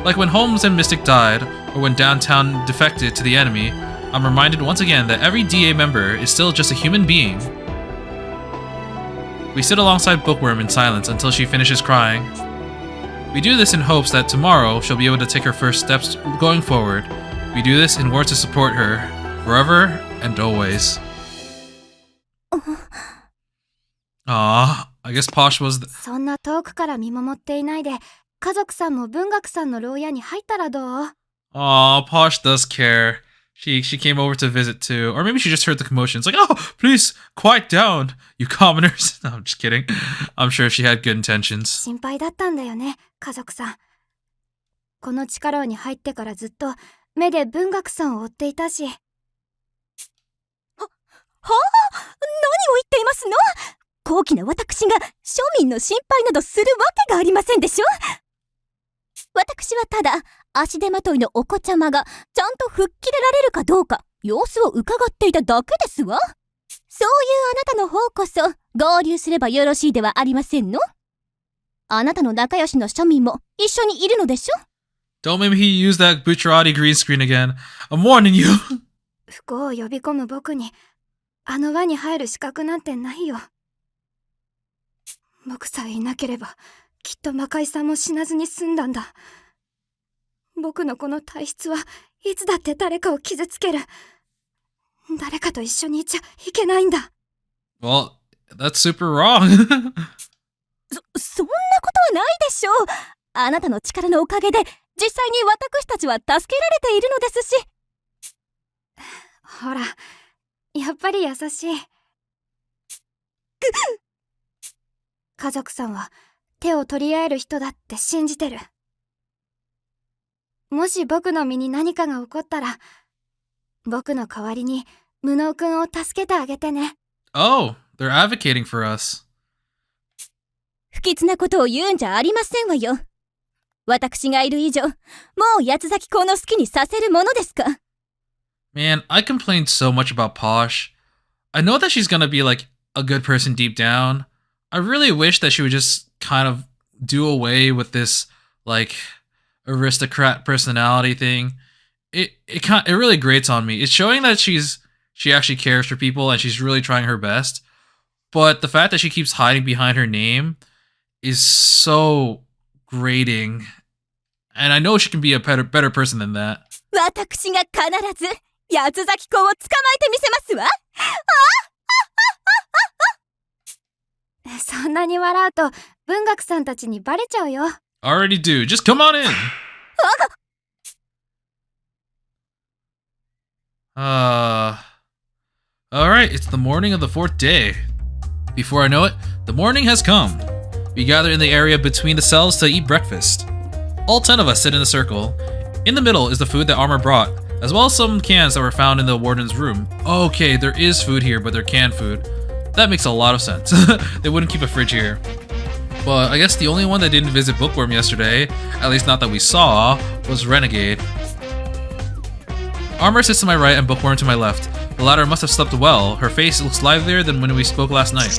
Like when Holmes and Mystic died, or when Downtown defected to the enemy, I'm reminded once again that every DA member is still just a human being. We sit alongside Bookworm in silence until she finishes crying. We do this in hopes that tomorrow she'll be able to take her first steps going forward. We do this in order to support her, forever and always. I guess Posh was そんな遠くから見守っていないで、家族さんも文学さんの牢屋に入ったらどう？ Posh does care. She came over to visit too. Or maybe she just heard the commotion. It's like, oh, please, quiet down, you commoners. No, I'm just kidding. I'm sure she had good intentions. 心配だったんだよね、家族さん。この地下牢に入ってからずっと目で文学さんを追っていたし。はあ、何を言っていますの？高貴な私が庶民の心配などするわけがありませんでしょ。私はただ足手まといのお子ちゃまがちゃんと吹っ切れられるかどうか様子を伺っていただけですわ。そういうあなたの方こそ合流すればよろしいではありませんの。あなたの仲良しの庶民も一緒にいるのでしょ。 Don't make me use that Bucciarati green screen again. I'm warning you. 不幸を呼び込む僕にあの輪に入る資格なんてないよ。僕さえいなければきっと魔界さんも死なずに済んだんだ。僕のこの体質はいつだって誰かを傷つける。誰かと一緒にいちゃいけないんだ。Well, that's super wrong. そんなことはないでしょう。あなたの力のおかげで実際に私たちは助けられているのですし。ほら、やっぱり優しい。家族さんは手を取り合える人だって信じてる。もし僕の身に何かが起こったら、僕の代わりに無能くんを助けてあげてね。Oh, they're advocating for us. 不吉なことを言うんじゃありませんわよ。私がいる以上、もう八つ咲コウの好きにさせるものですか。Man, I complained so much about Posh. I know that she's gonna be like a good person deep down. I really wish that she would just kind of do away with this like aristocrat personality thing. It really grates on me. It's showing that she actually cares for people and she's really trying her best. But the fact that she keeps hiding behind her name is so grating. And I know she can be a better person than that. 私が必ず八つ咲コウを捕まえてみせますわ。そんなに笑うと文学さんたちにバレちゃうよ。Already do. Just come on in. Alright, it's the morning of the 4th day. Before I know it, the morning has come. We gather in the area between the cells to eat breakfast. All 10 of us sit in a circle. In the middle is the food that Armor brought, as well as some cans that were found in the warden's room. Okay, there is food here, but they're canned food. That makes a lot of sense. They wouldn't keep a fridge here. But I guess the only one that didn't visit Bookworm yesterday, at least not that we saw, was Renegade. Armor sits to my right and Bookworm to my left. The latter must have slept well. Her face looks livelier than when we spoke last night.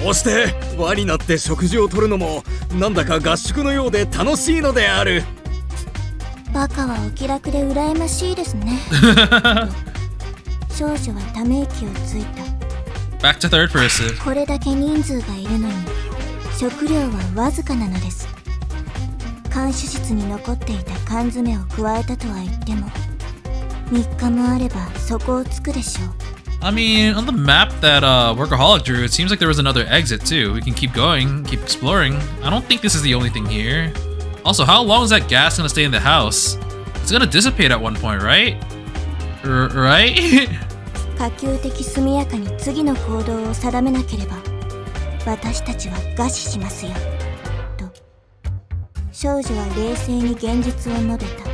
こうして輪になって食事をとるのもなんだか合宿のようで楽しいのである。バカはお気楽で羨ましいですね。少女はため息をついた。Back to third person. これだけ人数がいるのに食料はわずかなのです。看守室に残っていた缶詰を加えたとは言っても3日もあれば底をつくでしょう。I mean, on the map that Workaholic drew, it seems like there was another exit too. We can keep going, keep exploring. I don't think this is the only thing here. Also, how long is that gas gonna stay in the house? It's gonna dissipate at one point, right? Right? 可及的速やかに次の行動を定めなければ私たちは餓死しますよと少女は冷静に現実を述べた。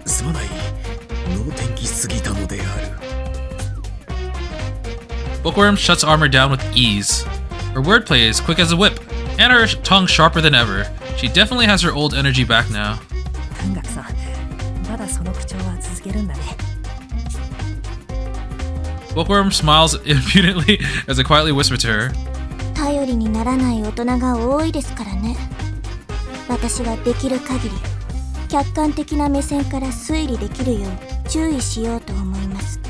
すまない。能天気すぎたのである。Bookworm shuts Armor down with ease. Her wordplay is quick as a whip, and her tongue sharper than ever. She definitely has her old energy back now. 文学さん、まだその口調は続けるんだね。Bookworm smiles impudently as I quietly whisper to her. 頼りにならない大人が多いですからね。私はできる限り客観的な目線から推理できるよう注意しようと思います。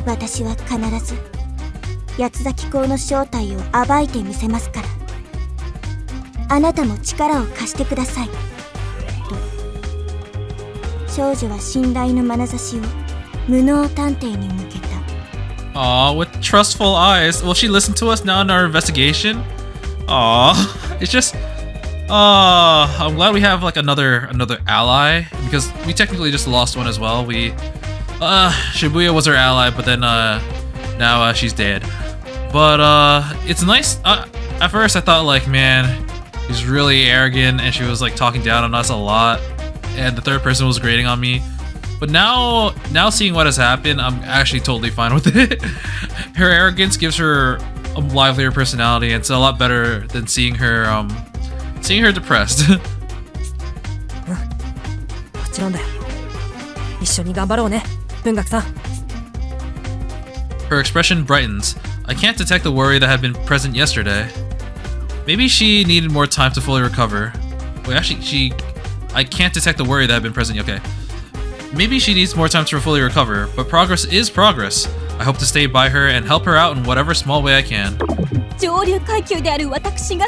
私は必ず八つ咲コウの正体を暴いてみせますからあなたも力を貸してくださいと少女は信頼の眼差しを無能探偵に向けた。 Aw, with trustful eyes. Will she listen to us now in our investigation? Aw, it's just... I'm glad we have like another ally, because we technically just lost one as well. Shibuya was our ally, but then now she's dead. But it's nice. At first I thought like, man, she's really arrogant and she was like talking down on us a lot, and the third person was grating on me. But now seeing what has happened, I'm actually totally fine with it. Her arrogance gives her a livelier personality, and it's a lot better than seeing her depressed. もちろんだよ。一緒に頑張ろうね、文学さん。Her expression brightens. I can't detect the worry that had been present yesterday. Maybe she needed more time to fully recover. Wait, actually, I can't detect the worry that had been present. Okay. Maybe she needs more time to fully recover, but progress is progress. I hope to stay by her and help her out in whatever small way I can. 上流階級である私が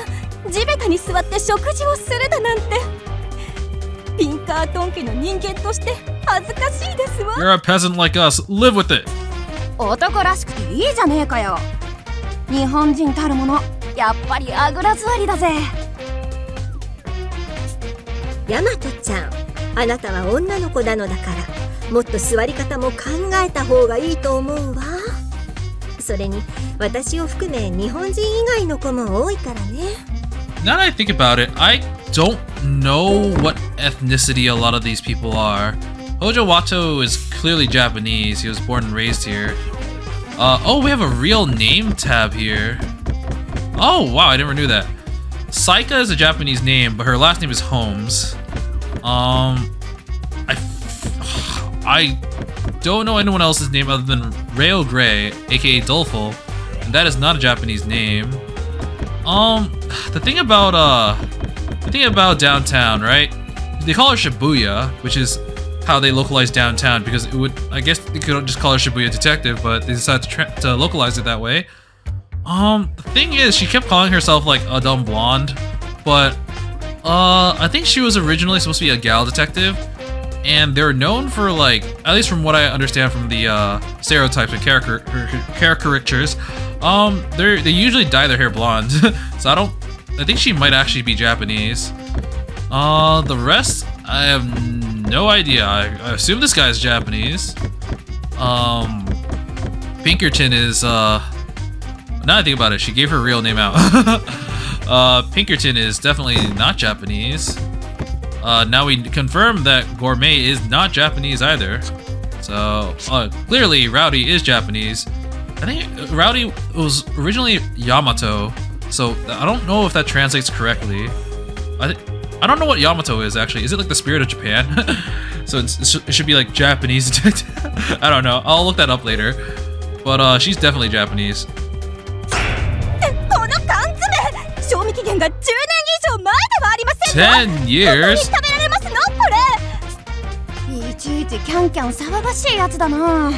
地べたに座って食事をするだなんて。ピンカートン家の人間として恥ずかしいですわ。 You're a peasant like us. Live with it. 男らしくていいじゃねえかよ。日本人たるもの、やっぱりあぐら座りだぜ。ヤマトちゃん、あなたは女の子なのだからもっと座り方も考えた方がいいと思うわ。それに私を含め日本人以外の子も多いからね。Now that I think about it, I don't know what ethnicity a lot of these people are. Hojo Wato is clearly Japanese. He was born and raised here. Oh, we have a real name tab here. Oh, wow, I never knew that. Saika is a Japanese name, but her last name is Holmes. I don't know anyone else's name other than Rayo Gray, aka Dolful, and that is not a Japanese name. The thing about downtown, right? They call her Shibuya, which is how they localize downtown, because it would, I guess they could just call her Shibuya Detective, but they decided to localize it that way. The thing is, she kept calling herself like a dumb blonde, but I think she was originally supposed to be a gal detective, and they're known for, like, at least from what I understand from the stereotypes and caricatures, they usually dye their hair blonde. So I think she might actually be Japanese. The rest, I have no idea. I assume this guy's Japanese. Pinkerton is, now I think about it, she gave her real name out. Pinkerton is definitely not Japanese. Now we confirm that Gourmet is not Japanese either. So, clearly Rowdy is Japanese. I think Rowdy was originally Yamato, so I don't know if that translates correctly. I don't know what Yamato is, actually. Is it like the spirit of Japan? So it should be like Japanese detective. I don't know. I'll look that up later. But she's definitely Japanese. 10 years? いちいちキャンキャン騒がしいやつだな。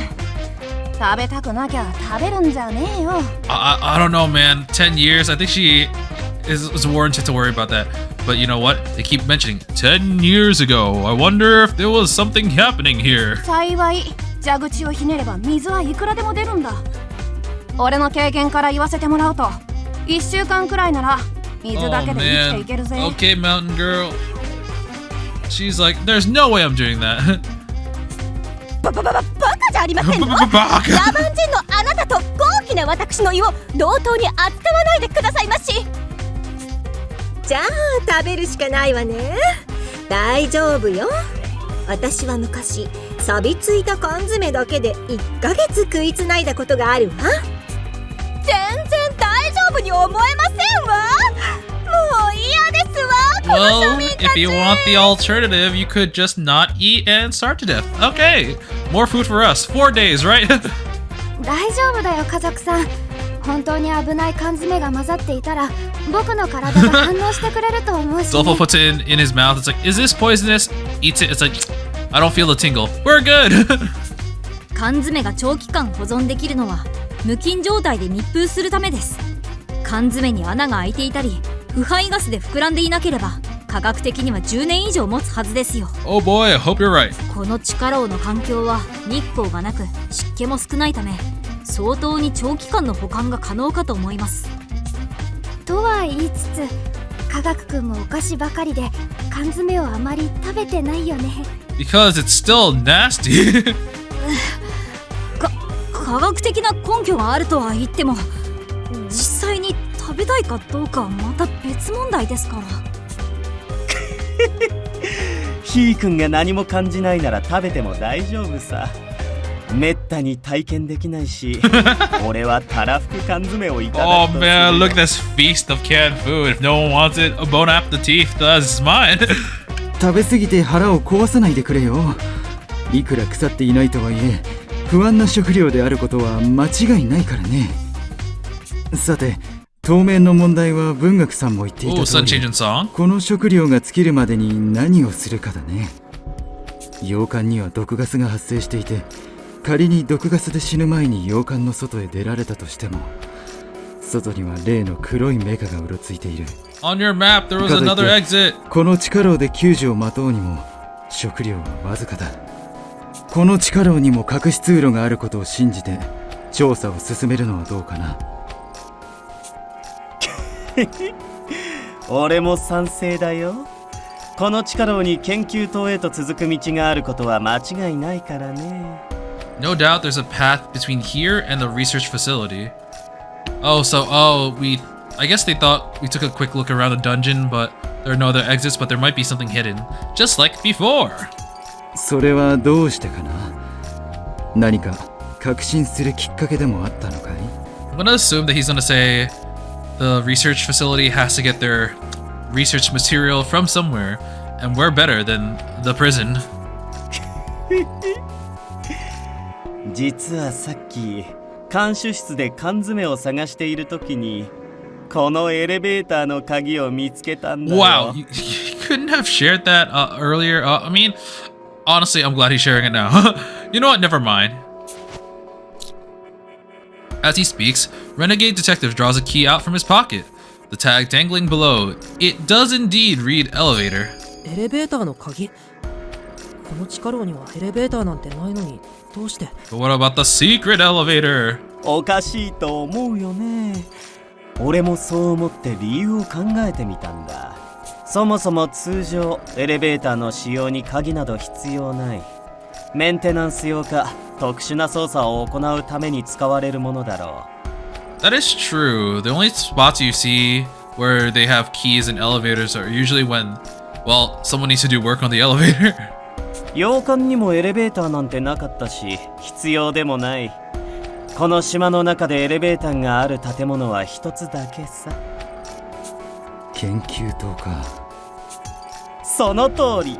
食べたくなきゃ食べるんじゃねえよ。I don't know, man. 10 years? I think she is warranted to worry about that. But you know what? They keep mentioning 10 years ago. I wonder if there was something happening here. 幸い、蛇口をひねれば水はいくらでも出るんだ。俺の経験から言わせてもらうと、1週間くらいなら水だけで生きていけるぜ。Okay, mountain girl. She's like, there's no way I'm doing that. バカじゃありませんの。野蛮人のあなたと高貴な私の胃を同等に扱わないでくださいまし。じゃあ食べるしかないわね。大丈夫よ。私は昔錆びついた缶詰だけで1ヶ月食いつないだことがあるわ。全然大丈夫に思えませんわ。もう嫌ですわ。 Well, if you want the alternative, you could just not eat and starve to death. Okay, more food for us. 4 days, right? 大丈夫だよ、家族さん。本当に危ない缶詰が混ざっていたら、僕の体が反応してくれると思うし、ね。Dolfo puts it in his mouth. It's like, is this poisonous? Eats it. It's like, I don't feel the tingle. We're good. 缶詰が長期間保存できるのは無菌状態で密封するためです。缶詰に穴が開いていたり、腐敗ガスで膨らんでいなければ、科学的には10年以上持つはずですよ。Oh boy, I hope you're right. この地下牢の環境は日光がなく湿気も少ないため、相当に長期間の保管が可能かと思います。とは言いつつ、科学くんもお菓子ばかりで缶詰をあまり食べてないよね。Because it's still nasty. 科学的な根拠があるとは言っても、実際に食べたいかどうかはまた別問題ですから。ひーくんが何も感じないなら食べても大丈夫さ。めったに体験できないし、俺はたらふく缶詰をいただくとするよ。 Oh man, look at this feast of canned food. If no one wants it, a bon appetit. That's mine. 食べ過ぎて腹を壊さないでくれよ。いくら腐っていないとはいえ、不安な食料であることは間違いないからね。さて、当面の問題は文学さんも言っていた通り、この食料が尽きるまでに何をするかだね。洋館には毒ガスが発生していて、仮に毒ガスで死ぬ前に洋館の外へ出られたとしても、外には例の黒いメカがうろついている。On your map, there was another exit. この地下牢で救助を待とうにも食料はわずかだ。この地下牢にも隠し通路があることを信じて調査を進めるのはどうかな。俺も賛成だよ。この地下牢に研究棟へと続く道があることは間違いないからね。No doubt there's a path between here and the research facility. I guess they thought we took a quick look around the dungeon, but there are no other exits, but there might be something hidden, just like before. それはどうしてかな。何か確信するきっかけでもあったのかい？ I'm gonna assume that he's gonna say the research facility has to get their research material from somewhere, and we're better than the prison. 実はさっき監視室で缶詰を探しているときにこのエレベーターの鍵を見つけたんだよ。 Wow, you couldn't have shared that earlier. I mean, honestly, I'm glad he's sharing it now. You know what? Never mind. As he speaks, Renegade Detective draws a key out from his pocket. The tag dangling below. It does indeed read elevator. エレベーターの鍵。この地下牢にはエレベーターなんてないのに、どうして？ But what about the secret elevator? おかしいと思うよね。俺もそう思って理由を考えてみたんだ。そもそも通常エレベーターの使用に鍵など必要ない。メンテナンス用か特殊な操作を行うために使われるものだろう。 That is true. The only spots you see where they have keys in elevators are usually when, well, someone needs to do work on the elevator. 洋館にもエレベーターなんてなかったし必要でもない。この島の中でエレベーターがある建物は一つだけさ。研究棟か。その通り。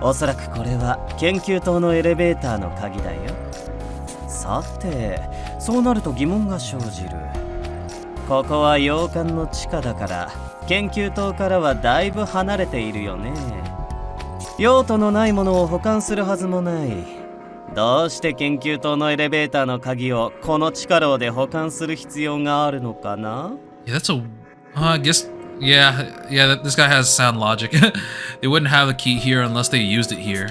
おそらくこれは研究棟のエレベーターの鍵だよ。さて、そうなると疑問が生じる。ここは洋館の地下だから研究棟からはだいぶ離れているよね。用途のないものを保管するはずもない。どうして研究棟のエレベーターの鍵をこの地下牢で保管する必要があるのかな？ Yeah, that's a... I guess... Yeah, this guy has sound logic. They wouldn't have the key here unless they used it here.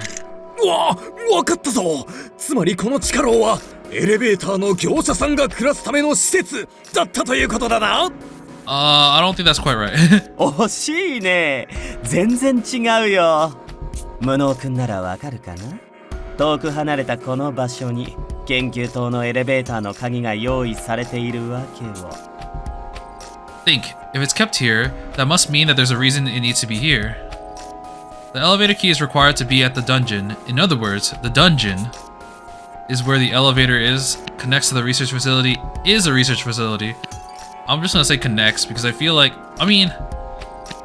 わかったぞ。つまりこの地下牢はエレベーターの業者さんが暮らすための施設だったということだな。I don't think that's quite right. 惜しいね。全然違うよ。無能くんならわかるかな？遠く離れたこの場所に研究棟のエレベーターの鍵が用意されているわけを。Think, if it's kept here, that must mean that there's a reason it needs to be here. The elevator key is required to be at the dungeon. In other words, the dungeon is where the elevator is, connects to the research facility, is a research facility. I'm just gonna say connects because I feel like, I mean,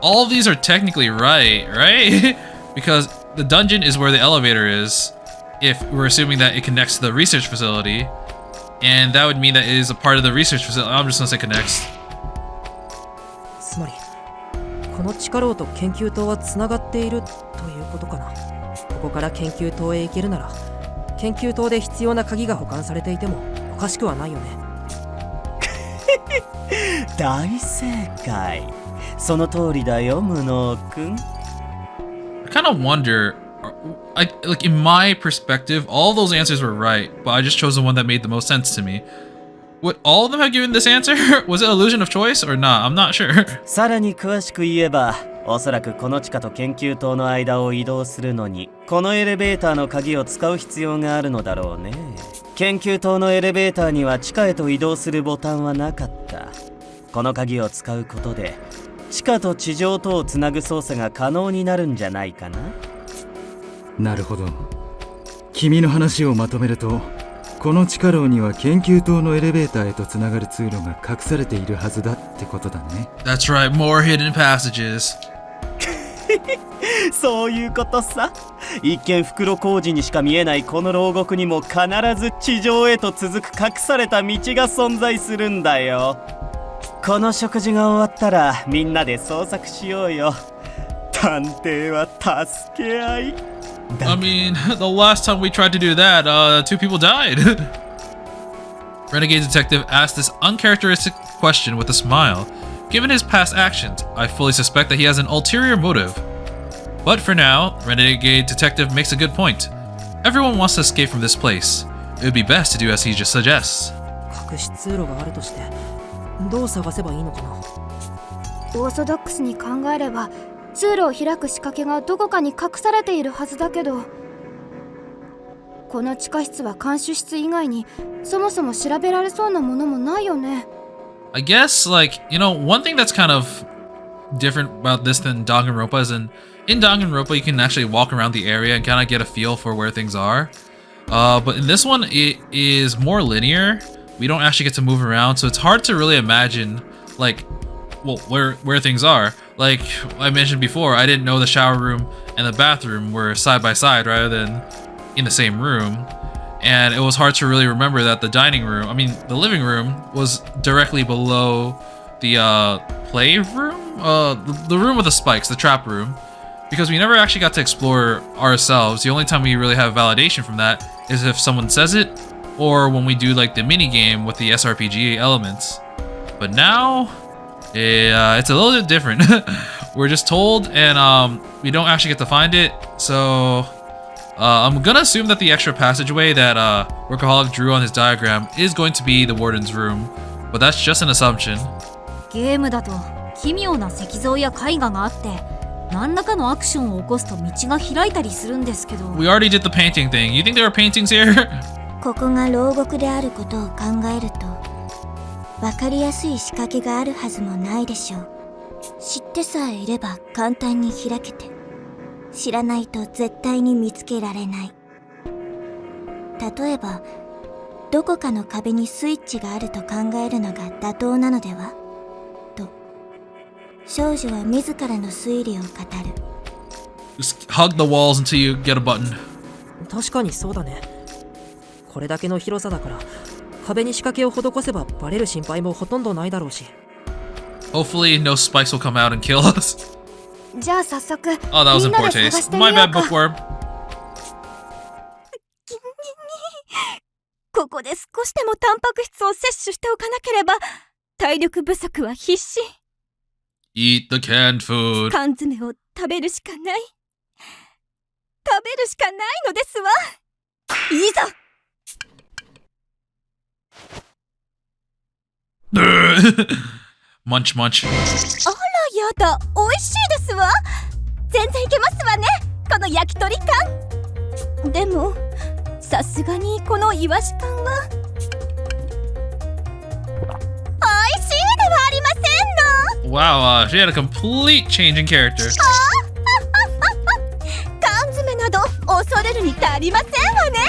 all of these are technically right? Because the dungeon is where the elevator is, if we're assuming that it connects to the research facility, and that would mean that it is a part of the research facility. I'm just gonna say connects. つまり、この地下牢と研究棟はつながっているということかな。ここから研究棟へ行けるなら、研究棟で必要な鍵が保管されていてもおかしくはないよね。大正解。その通りだよ、無能くん。I kind of wonder, like in my perspective, all those answers were right, but I just chose the one that made the most sense to me. Would all of them have given this answer? Was it illusion of choice or not? I'm not sure. さらに詳しく言えば、おそらくこの地下と研究棟の間を移動するのに、このエレベーターの鍵を使う必要があるのだろうね。研究棟のエレベーターには地下へと移動するボタンはなかった。この鍵を使うことで、地下と地上とをつなぐ操作が可能になるんじゃないかな。なるほど。君の話をまとめると、この地下牢には研究棟のエレベーターへとつながる通路が隠されているはずだってことだね。That's right, more hidden passages. そういうことさ。一見袋小路にしか見えないこの牢獄にも必ず地上へと続く隠された道が存在するんだよ。この食事が終わったらみんなで捜索しようよ。探偵は助け合い。I mean, the last time we tried to do that, 2 people died. Renegade Detective asked this uncharacteristic question with a smile. Given his past actions, I fully suspect that he has an ulterior motive. But for now, Renegade Detective makes a good point. Everyone wants to escape from this place. It would be best to do as he just suggests. 隠し通路があるとして、どう探せばいいのかな。オーソドックスに考えれば通路を開く仕掛けがどこかに隠されているはずだけど、この地下室は監視室以外にそもそも調べられそうなものもないよね。I guess, like, you know, one thing that's kind of different about this than Danganronpa is in Danganronpa you can actually walk around the area and kind of get a feel for where things are. But in this one, it is more linear. We don't actually get to move around, so it's hard to really imagine, like, well, where things are. Like I mentioned before, I didn't know the shower room and the bathroom were side by side rather than in the same room. And it was hard to really remember that the the living room was directly below the playroom? The room with the spikes, the trap room. Because we never actually got to explore ourselves. The only time we really have validation from that is if someone says it, or when we do like the mini game with the SRPG elements. But now, it's a little bit different. We're just told, and we don't actually get to find it. So I'm gonna assume that the extra passageway that Workaholic drew on his diagram is going to be the warden's room, but that's just an assumption. ゲームだと奇妙な石像や絵画があって何らかのアクションを起こすと道が開いたりするんですけど We already did the painting thing. You think there are paintings here? ここが牢獄であることを考えると分かりやすい仕掛けがあるはずもないでしょう。知ってさえいれば簡単に開けて知らないと絶対に見つけられない。例えばどこかの壁にスイッチがあると考えるのが妥当なのではと少女は自らの推理を語る。 Just hug the walls until you get a button. 確かにそうだね。これだけの広さだから壁に仕掛けを施せばバレる心配もほとんどないだろうし。 Hopefully no spikes will come out and kill us. じゃあ早速 Oh, that was み in んな poor で探 taste. してみよ My う bad, か。 Bookworm. ここで少しでもタンパク質を摂取しておかなければ体力不足は必至。 Eat the canned food. 缶詰を食べるしかない。食べるしかないのですわ。いざ Munch munch. あらやだ、美味しいですわ。全然いけますわね、この焼き鳥缶。でもさすがにこのイワシ缶は美味しいではありませんの。 Wow, she had a complete change in character. 缶詰など恐れるに足りませんわね。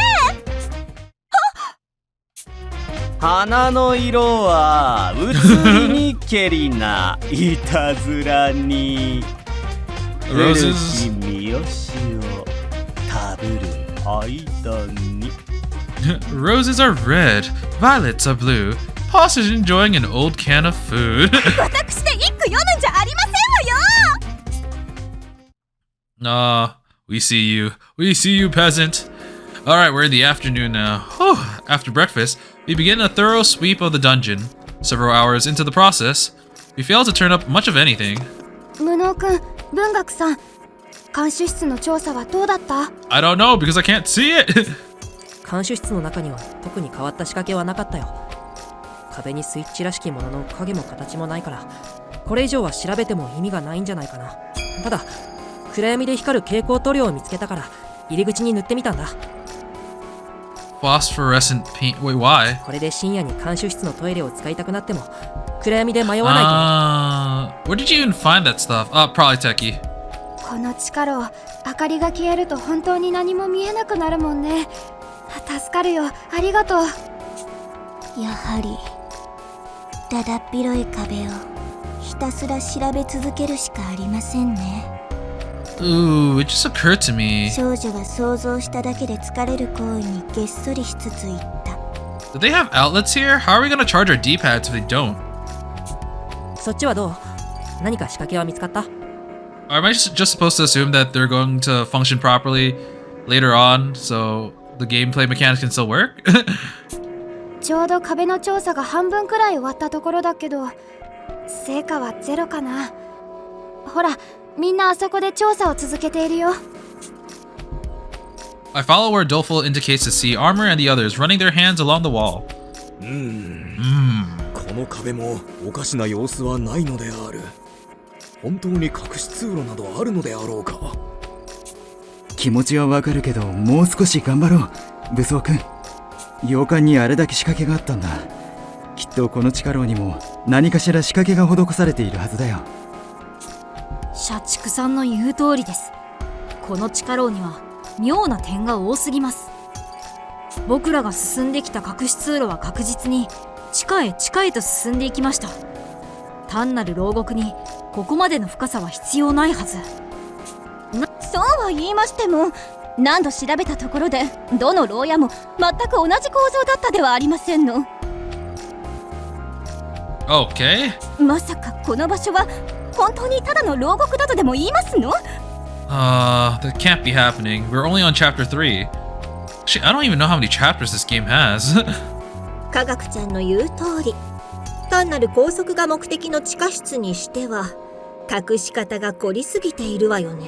花の色は移りにけりないたずらに古き Roses. 三好を食べる間に Roses are red, violets are blue. Poss is enjoying an old can of food. 私で一句読むんじゃありませんわよ。 We see you. We see you, peasant. Alright, we're in the afternoon now. Whew. After breakfast, we begin a thorough sweep of the dungeon. Several hours into the process, we fail to turn up much of anything. 無能くん、文学さん、監視室の調査はどうだった？ I don't know because I can't see it. 監視室の中には特に変わった仕掛けはなかったよ。壁にスイッチらしきものの影も形もないからこれ以上は調べても意味がないんじゃないかな。ただ暗闇で光る蛍光塗料を見つけたから入り口に塗ってみたんだ。 Phosphorescent paint. Wait, why? これで深夜に監視室のトイレを使いたくなっても暗闇で迷わないとね。 Where did you even find that stuff? Probably techie. この力を明かりが消えると本当に何も見えなくなるもんね。助かるよ、ありがとう。やはりだだっ広い壁をひたすら調べ続けるしかありませんね。 Ooh, it just occurred to me. 少女が想像しただけで疲れる行為にげっそりしつつ言った。 Do they have outlets here? How are we gonna charge our D-pads if they don't? そっちはどう？何か仕掛けは見つかった？ Am I just supposed to assume that they're going to function properly later on, so the gameplay mechanics can still work? ちょうど壁の調査が半分くらい終わったところだけど成果はゼロかな。ほらみんなあそこで調査を続けているよ。 I follow where Doleful indicates to see Armor and the others running their hands along the wall. この壁もおかしな様子はないのである。本当に隠し通路などあるのであろうか。気持ちはわかるけどもう少し頑張ろう武装くん。洋館にあれだけ仕掛けがあったんだ。きっとこの地下牢にも何かしら仕掛けが施されているはずだよ。社畜さんの言う通りです。この地下牢には妙な点が多すぎます。僕らが進んできた隠し通路は確実に地下へ地下へと進んでいきました。単なる牢獄にここまでの深さは必要ないはず。そうは言いましても、何度調べたところでどの牢屋も全く同じ構造だったではありませんの。Okay. まさかこの場所は本当にただの牢獄だとでも言いますの？ That can't be happening. We're only on chapter 3. Actually, I don't even know how many chapters this game has. 科学ちゃんの言う通り、単なる拘束が目的の地下室にしては隠し方が凝りすぎているわよね。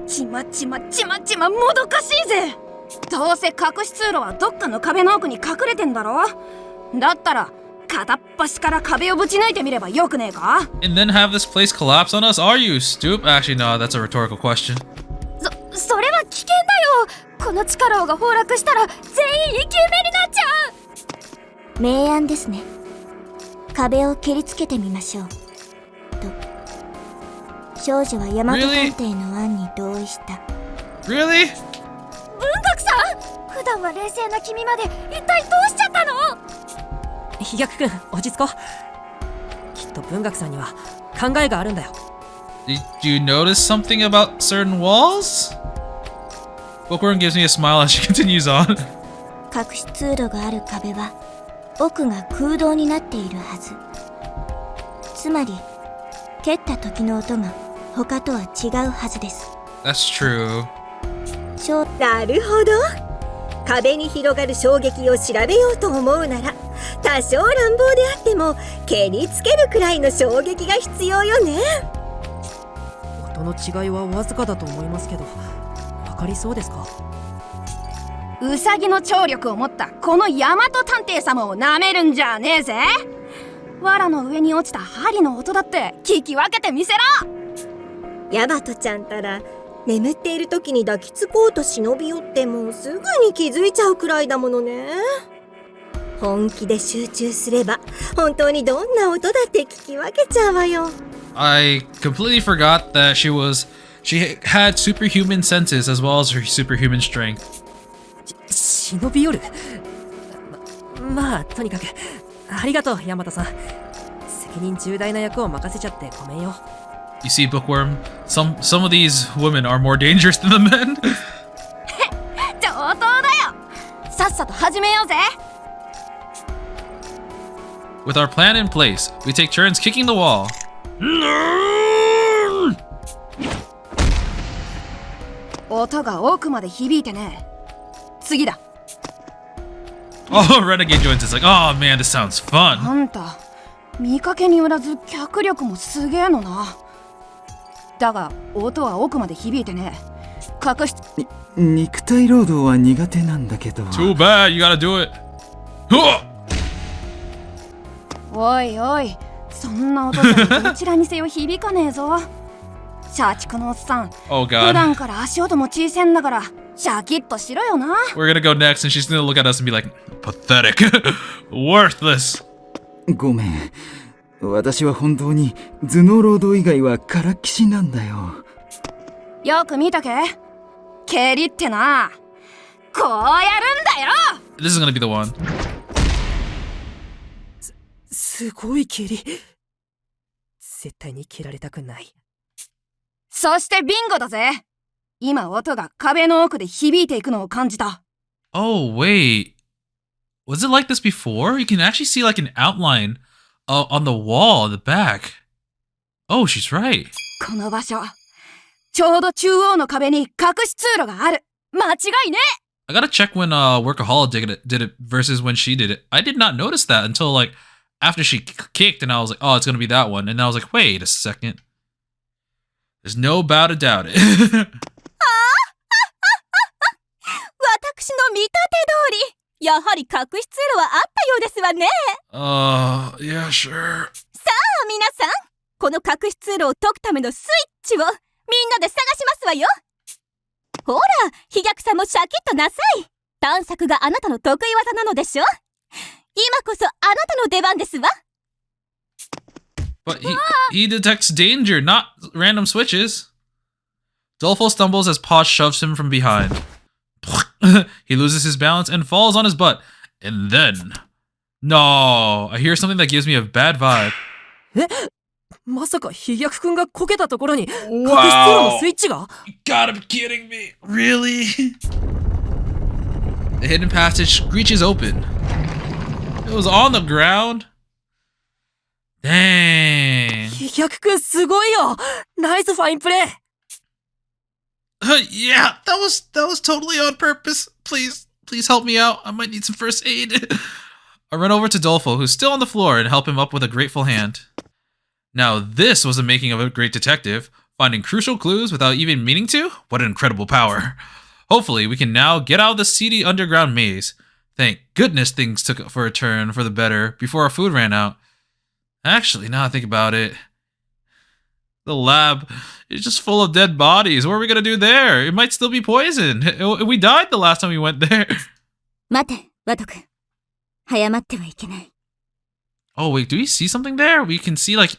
ちまちまもどかしいぜ。どうせ隠し通路はどっかの壁の奥に隠れてんだろ。だったら片っ端から壁をぶち抜いてみればよくねえか？ And then have this place collapse on us? Are you stupid? Actually, no, that's a rhetorical question. それは危険だよ。この地下牢が崩落したら全員生き埋めになっちゃう。明暗ですね。壁を蹴りつけてみましょう。と少女は大和探偵の案に同意した。 Really? 文学さん、普段は冷静な君まで一体どうしちゃったの？飛躍くん、落ち着こう。きっと文学さんには考えがあるんだよ。Did you notice something about certain walls? Bookworm gives me a smile as she continues on. 隠し通路がある壁は奥が空洞になっているはず。つまり蹴った時の音が他とは違うはずです。 That's true. なるほど。壁に広がる衝撃を調べようと思うなら、多少乱暴であっても蹴りつけるくらいの衝撃が必要よね。音の違いはわずかだと思いますけど、わかりそうですか？ウサギの聴力を持ったこの大和探偵様をなめるんじゃねえぜ。藁の上に落ちた針の音だって聞き分けてみせろ。ヤマトちゃんたら眠っている時に抱きつこうと忍び寄ってもすぐに気づいちゃうくらいだものね。本気で集中すれば本当にどんな音だって聞き分けちゃうわよ。 I completely forgot that she had superhuman senses as well as her superhuman strength. 忍び寄る？まあ、とにかくありがとう、大和さん。責任重大な役を任せちゃってごめんよ。You see, Bookworm, some of these women are more dangerous than the men. 上等だよ。さっさと始めようぜ。With our plan in place, we take turns kicking the wall. 音が奥まで響いてね。次だ。Oh, Renegade joins us like, oh man, this sounds fun. あんた、見かけによらず脚力もすげえのな。だが音は奥まで響いてね。隠し肉体労働は苦手なんだけど。 Too bad, you gotta do it. おいおい、そんな音じゃどちらにせよ響かねえぞ。社畜のおっさん、 Oh 普 god. 段から足音も小せんだからシャキッとしろよな。 We're gonna go next and she's gonna look at us and be like, pathetic. Worthless. ごめん。私は本当に頭脳労働以外はからっきしなんだよ。よく見たけ？蹴りってな、こうやるんだよ。 This is gonna be the one. すごい蹴り。絶対に蹴られたくない。そしてビンゴだぜ。今音が壁の奥で響いていくのを感じた。 Oh, wait. Was it like this before? You can actually see like an outline on the wall at the back. Oh, she's right. この場所、ちょうど中央の壁に隠し通路がある。間違いね。 I gotta check when Workaholic did it versus when she did it. I did not notice that until like after she kicked and I was like, oh, it's gonna be that one. And then I was like, wait a second. There's no about a doubt it. 私の見立て通り、やはり隠し通路はあったようですわね。Yeah, sure. さあ皆さん、この隠し通路を解くためのスイッチをみんなで探しますわよ。ほら、飛脚さんもシャキッとなさい。探索があなたの得意技なのでしょ。今こそあなたの出番ですわ。But he detects danger, not random switches. Dolfo stumbles as Posh shoves him from behind. He loses his balance and falls on his butt. And then... No! I hear something that gives me a bad vibe. まさか飛躍くんがこけたところに隠し通路のスイッチが You gotta be kidding me. Really? The hidden passage screeches open. It was on the ground? Dang. 飛躍くんすごいよナイスファインプレー Yeah, that was totally on purpose. Please help me out. I might need some first aid. I run over to Dolfo, who's still on the floor, and help him up with a grateful hand. Now, this was the making of a great detective. Finding crucial clues without even meaning to? What an incredible power. Hopefully, we can now get out of this seedy underground maze. Thank goodness things took for a turn for the better before our food ran out. Actually, now I think about it, the lab is just full of dead bodies. What are we gonna do there? It might still be poison. We died the last time we went there. 待て、ワト君。早まってはいけない。 Oh wait, do we see something there? We can see like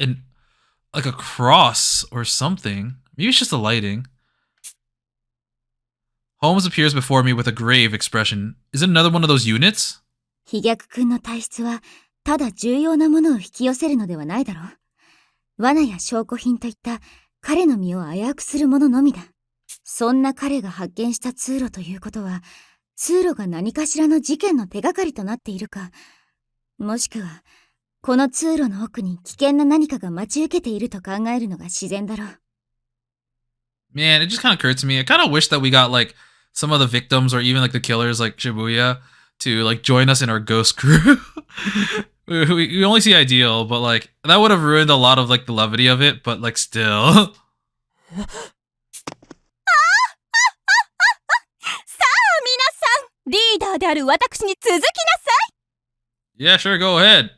a cross or something. Maybe it's just the lighting. Holmes appears before me with a grave expression. Is it another one of those units? 飛躍君の体質は、ただ重要なものを引き寄せるのではないだろう。罠や証拠品といった彼の身を危うくするもののみだ。そんな彼が発見した通路ということは、通路が何かしらの事件の手がかりとなっているか、もしくは、この通路の奥に危険な何かが待ち受けていると考えるのが自然だろう。Man, it just kind of occurred to me. I kind of wish that we got like some of the victims or even like the killers like Shibuya to like join us in our ghost crew. we only see Ideal, but like that would have ruined a lot of like the levity of it, but like still. さあ皆さん、リーダーである私に続きなさい。 Yeah, sure, go ahead.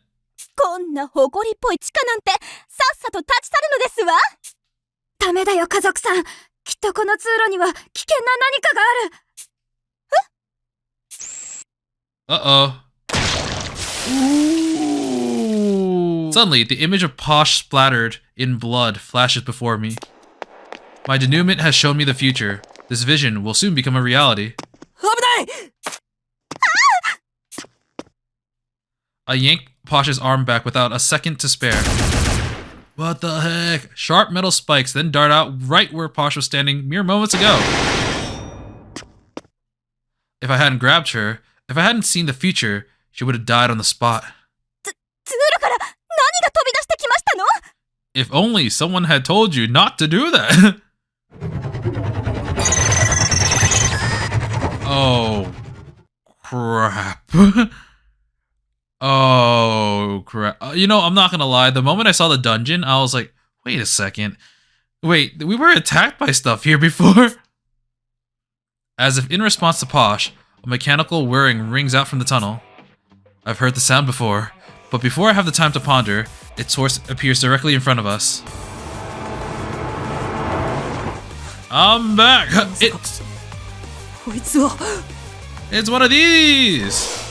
こんな誇りっぽい地下なんてさっさと立ち去るのですわ。ダメだよ家族さんきっとこの通路には危険な何かがある。 Uh-oh. Suddenly, the image of Posh splattered in blood flashes before me. My denouement has shown me the future. This vision will soon become a reality. 危ない I yank Posh's arm back without a second to spare. What the heck? Sharp metal spikes then dart out right where Posh was standing mere moments ago. If I hadn't grabbed her, if I hadn't seen the future, she would have died on the spot. 通路から何が飛び出してきましたの？ If only someone had told you not to do that. Oh, crap. Oh, crap. You know, I'm not gonna lie. The moment I saw the dungeon, I was like, wait a second. Wait, we were attacked by stuff here before? As if in response to Posh, a mechanical whirring rings out from the tunnel. I've heard the sound before, but before I have the time to ponder, its source appears directly in front of us. I'm back! It's こいつは It's one of these!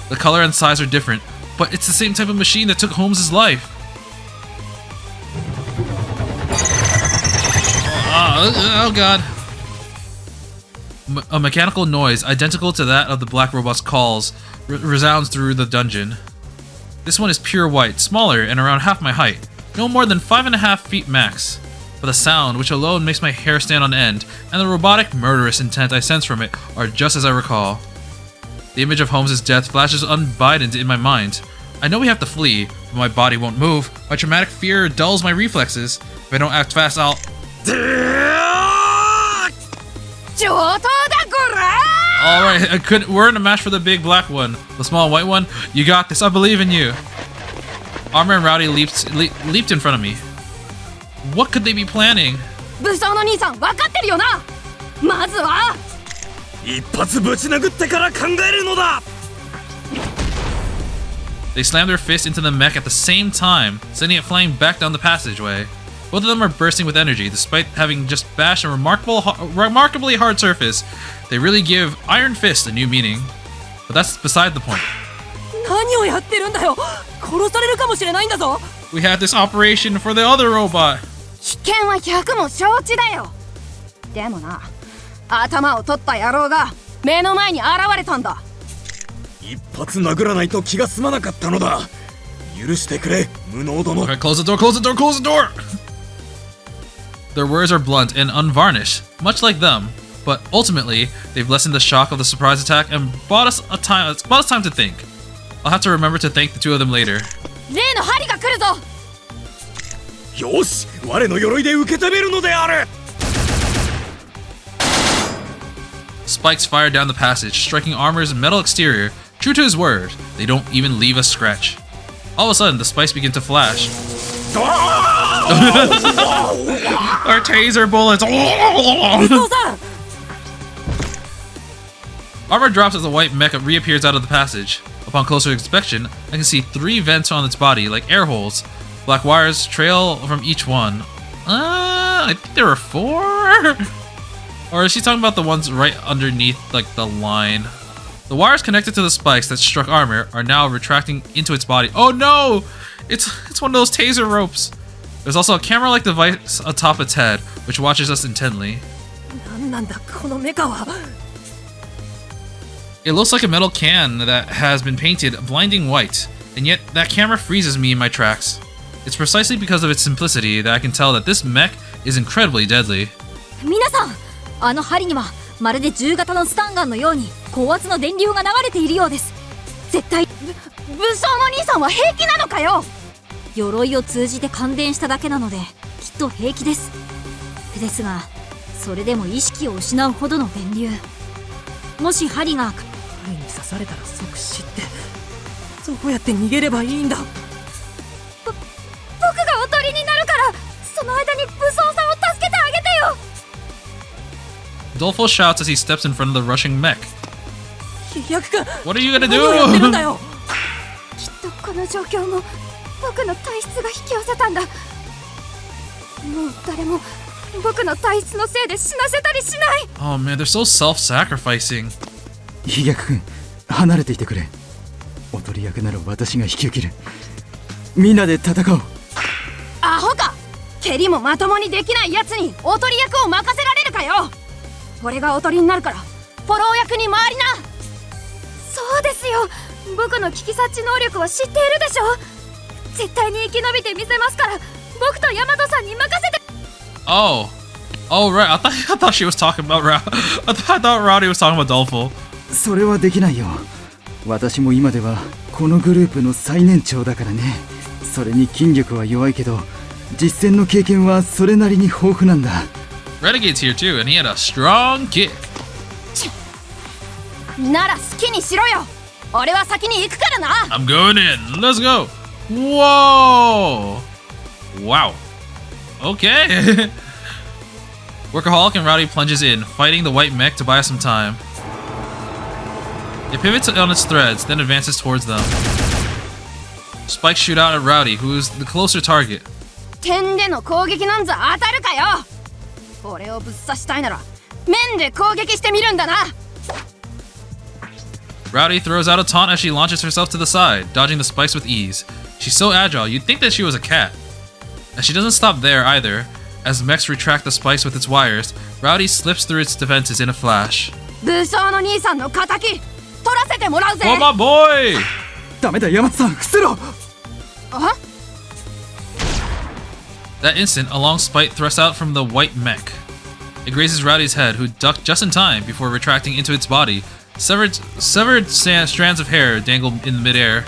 The color and size are different, but it's the same type of machine that took Holmes' life. Oh god. A mechanical noise, identical to that of the black robot's calls, resounds through the dungeon. This one is pure white, smaller and around half my height, no more than 5.5 feet max. But the sound, which alone makes my hair stand on end, and the robotic, murderous intent I sense from it are just as I recall. The image of Holmes' death flashes unbidden in my mind. I know we have to flee, but my body won't move. My traumatic fear dulls my reflexes. If I don't act fast, I'll... Alright, we're in a match for the big black one. The small white one, you got this, I believe in you. Armor and Rowdy leaped in front of me. What could they be planning? 武装の兄さん分かってるよなまずは一発ぶち殴ってから考えるのだ They slammed their fist into the mech at the same time, sending it flying back down the passageway. Both of them are bursting with energy, despite having just bashed a remarkably hard surface. They really give Iron Fist a new meaning. But that's beside the point. 何をやってるんだよ。殺されるかもしれないんだぞ。 We had this operation for the other robot. 危険は100も承知だよ。でもな、頭を取った野郎が目の前に現れたんだ。一発殴らないと気が済まなかったのだ。許してくれ、無能殿。 Okay, close the door, close the door, close the door! Their words are blunt and unvarnished, much like them, but ultimately, they've lessened the shock of the surprise attack and bought us time to think. I'll have to remember to thank the two of them later. 例の針が来るぞ。よし、我の鎧で受け止めるのである。 Spikes fire down the passage, striking armor's metal exterior. True to his word, they don't even leave a scratch. All of a sudden, the spikes begin to flash. Our taser bullets. Armor drops as the white mecha reappears out of the passage. Upon closer inspection, I can see 3 vents on its body, like air holes. Black wires trail from each one. I think there are 4? Or is she talking about the ones right underneath, like, the line? The wires connected to the spikes that struck armor are now retracting into its body. Oh no! It's one of those taser ropes. There's also a camera-like device atop its head, which watches us intently. 何なんだこのメカは。 It looks like a metal can that has been painted blinding white, and yet that camera freezes me in my tracks. It's precisely because of its simplicity that I can tell that this mech is incredibly deadly. 皆さん、あの針にはまるで銃型のスタンガンのように高圧の電流が流れているようです。絶対武装の兄さんは平気なのかよ。鎧を通じて感電しただけなのできっと平気です。ですが、それでも意識を失うほどの電流。もし針が針に刺されたら即死って、どうやって逃げればいいんだ。僕がおとりになるから、その間に武装さんを助けてあげてよ。Dolfo shouts as he steps in front of the rushing mech. 飛躍君、 What are you gonna 何をやってるんだ do? よ。きっとこの状況も僕の体質が引き寄せたんだ。もう誰も僕の体質のせいで死なせたりしない。 Oh man, they're so self-sacrificing. 飛躍君、離れていてくれ。おとり役なら私が引き受ける。みんなで戦おう。アホか。蹴りもまともにできないやつにおとり役を任せられるかよ。俺がおとりになるからフォロー役に回りな。そうですよ。僕の聞き察知能力は知っているでしょ。絶対に生き延びてみせますから、僕とヤマトさんに任せて。 Oh, right. I thought she was talking about I thought Rowdy was talking about Dolfo. それはできないよ。私も今ではこのグループの最年長だからね。それに筋力は弱いけど、実戦の経験はそれなりに豊富なんだ。Renegade's here too, and he had a strong kick. なら好きにしろよ。俺は先に行くからな。 I'm going in. Let's go. Whoa. Wow. Okay. Workaholic and Rowdy plunges in, fighting the white mech to buy us some time. It pivots on its threads, then advances towards them. Spikes shoot out at Rowdy, who is the closer target. 点での攻撃なんざ当たるかよ。俺をぶっ刺したいなら面で攻撃してみるんだな。 Rowdy throws out a taunt as she launches herself to the side, dodging the spikes with ease. She's so agile, you'd think that she was a cat. And she doesn't stop there either. As mechs retract the spikes with its wires, Rowdy slips through its defenses in a flash. 武装の兄さんの仇取らせてもらうぜ。 Oh my boy! ダメだ、山田さん、伏せろ。あ？ That instant, a long spike thrusts out from the white mech. It grazes Rowdy's head, who ducked just in time before retracting into its body. Severed strands of hair dangle in midair.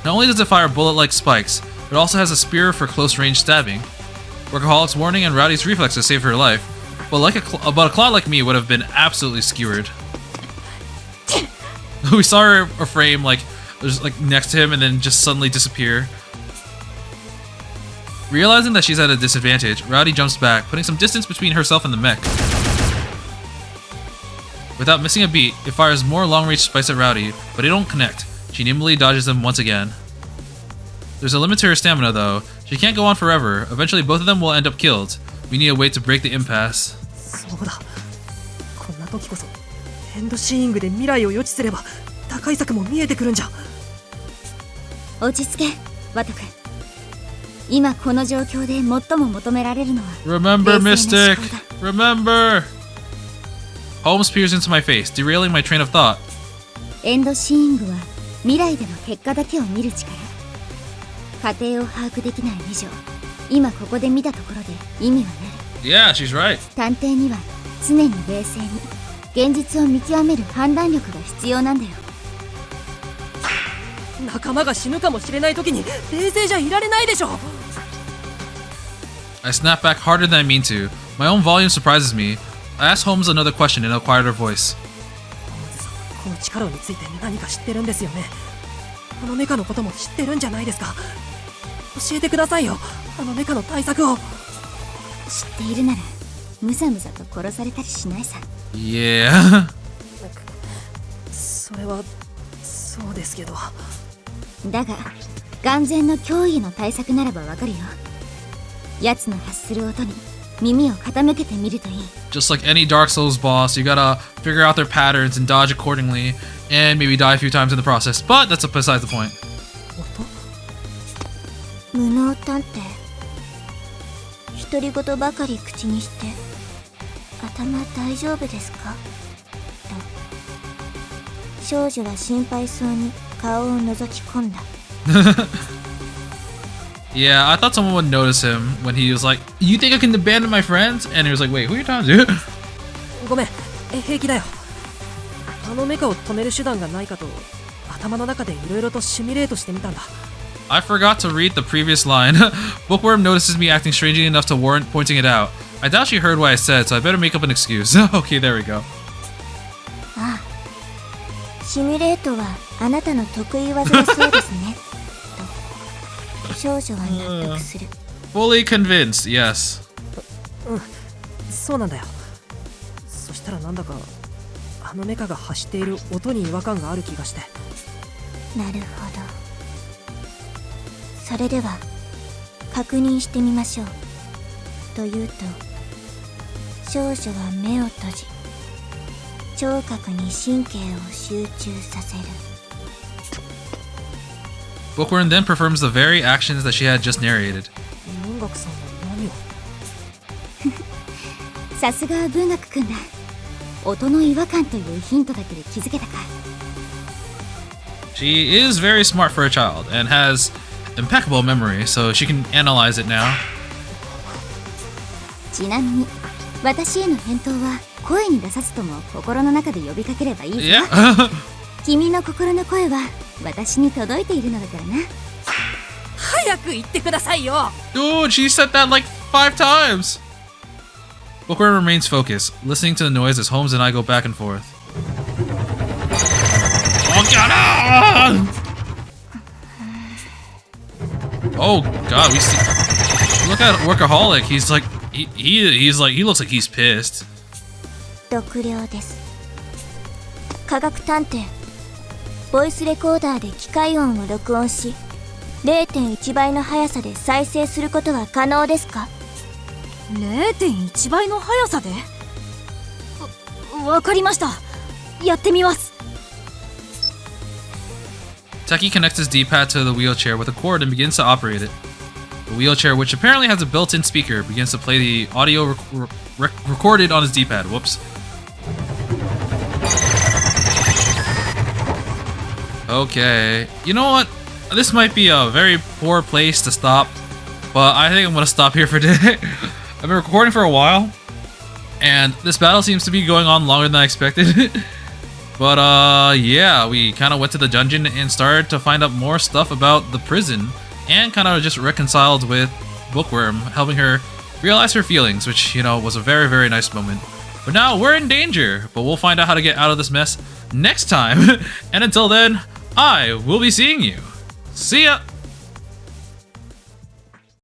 Not only does it fire bullet-like spikes, it also has a spear for close-range stabbing. Workaholic's warning and Rowdy's reflexes saved her life, but a clod like me would have been absolutely skewered. We saw her frame just next to him and then just suddenly disappear. Realizing that she's at a disadvantage, Rowdy jumps back, putting some distance between herself and the mech. Without missing a beat, it fires more long-range spikes at Rowdy, but they don't connect. She nimbly dodges them once again. There's a limit to her stamina though. She can't go on forever. Eventually both of them will end up killed. We need a way to break the impasse. そうだ。こんな時こそエンドシーイングで未来を予知すれば打開策も見えてくるんじゃ。落ち着け、ワト君。今この状況で最も求められるのは Remember, 冷静な Mystic. 思考だ。 Remember. Holmes peers into my face, derailing my train of thought. エンドシーイングは未来での結果だけを見る力。過程を把握できない以上、今ここで見たところで意味はない。 Yeah, she's right. 探偵には常に冷静に現実を見極める判断力が必要なんだよ。仲間が死ぬかもしれない時に冷静じゃいられないでしょ。 I snap back harder than I mean to. My own volume surprises me. I ask Holmes another question in a quieter voice. この力について何か知ってるんですよね。あのメカのことも知ってるんじゃないですか。教えてくださいよ、あのメカの対策を。知っているならむざむざと殺されたりしないさ。 Yeah. それはそうですけど。だが眼前の脅威への対策ならばわかるよ。奴の発する音に耳を傾けてみるといい。 Just like any Dark Souls boss, you gotta figure out their patterns and dodge accordingly, and maybe die a few times in the process. But that's besides the point. 無能探偵、独り言ばかり口にして頭大丈夫ですかと少女は心配そうに顔を覗き込んだ。Yeah, I thought someone would notice him when he was like, "You think I can abandon my friends?" And he was like, "Wait, who are you talking to?" ごめん、平気だよ。あのメカを止める手段がないかと頭の中でいろいろとシミュレートしてみたんだ。I forgot to read the previous line. Bookworm notices me acting strangely enough to warrant pointing it out. I doubt she heard what I said, so I better make up an excuse. Okay, there we go. ああ、シミュレートはあなたの得意技だそうですね。と少女は納得する。Fully convinced, yes. そうなんだよ。そしたらなんだかあのメカが発している音に違和感がある気がして。なるほど。それでは確認してみましょう。というと少女は目を閉じ聴覚に神経を集中させる。 Bookworm then performs the very actions that she had just narrated. 文学さんは何を。さすが文学くんだ。音の違和感というヒントだけで気づけたか。 She is very smart for a child and has impeccable memory, so she can analyze it now. ちなみに私への返答は声に出さずとも心の中で呼びかければいいぞ。Yeah. 君の心の声は私に届いているのだからな。早く言ってくださいよ。 Dude, she said that like 5 times. Bookworm remains focused, listening to the noise as Holmes and I go back and forth. Oh, get on! Oh God, we see. Look at Workaholic. He's like, he looks like he's pissed. 読了です。科学探偵、ボイスレコーダーで機械音を録音し 0.1 倍の速さで再生することは可能ですか？ 0.1 倍の速さで？わかりました。やってみます。 Techie connects his D-pad to the wheelchair with a cord and begins to operate it. The wheelchair, which apparently has a built-in speaker, begins to play the audio recorded on his D-pad. Whoops. Okay. You know what? This might be a very poor place to stop, but I think I'm gonna stop here for today. I've been recording for a while, and this battle seems to be going on longer than I expected. But yeah, we kind of went to the dungeon and started to find out more stuff about the prison, and kind of just reconciled with Bookworm, helping her realize her feelings, which, you know, was a very, very nice moment. But now we're in danger, but we'll find out how to get out of this mess next time. And until then, I will be seeing you. See ya!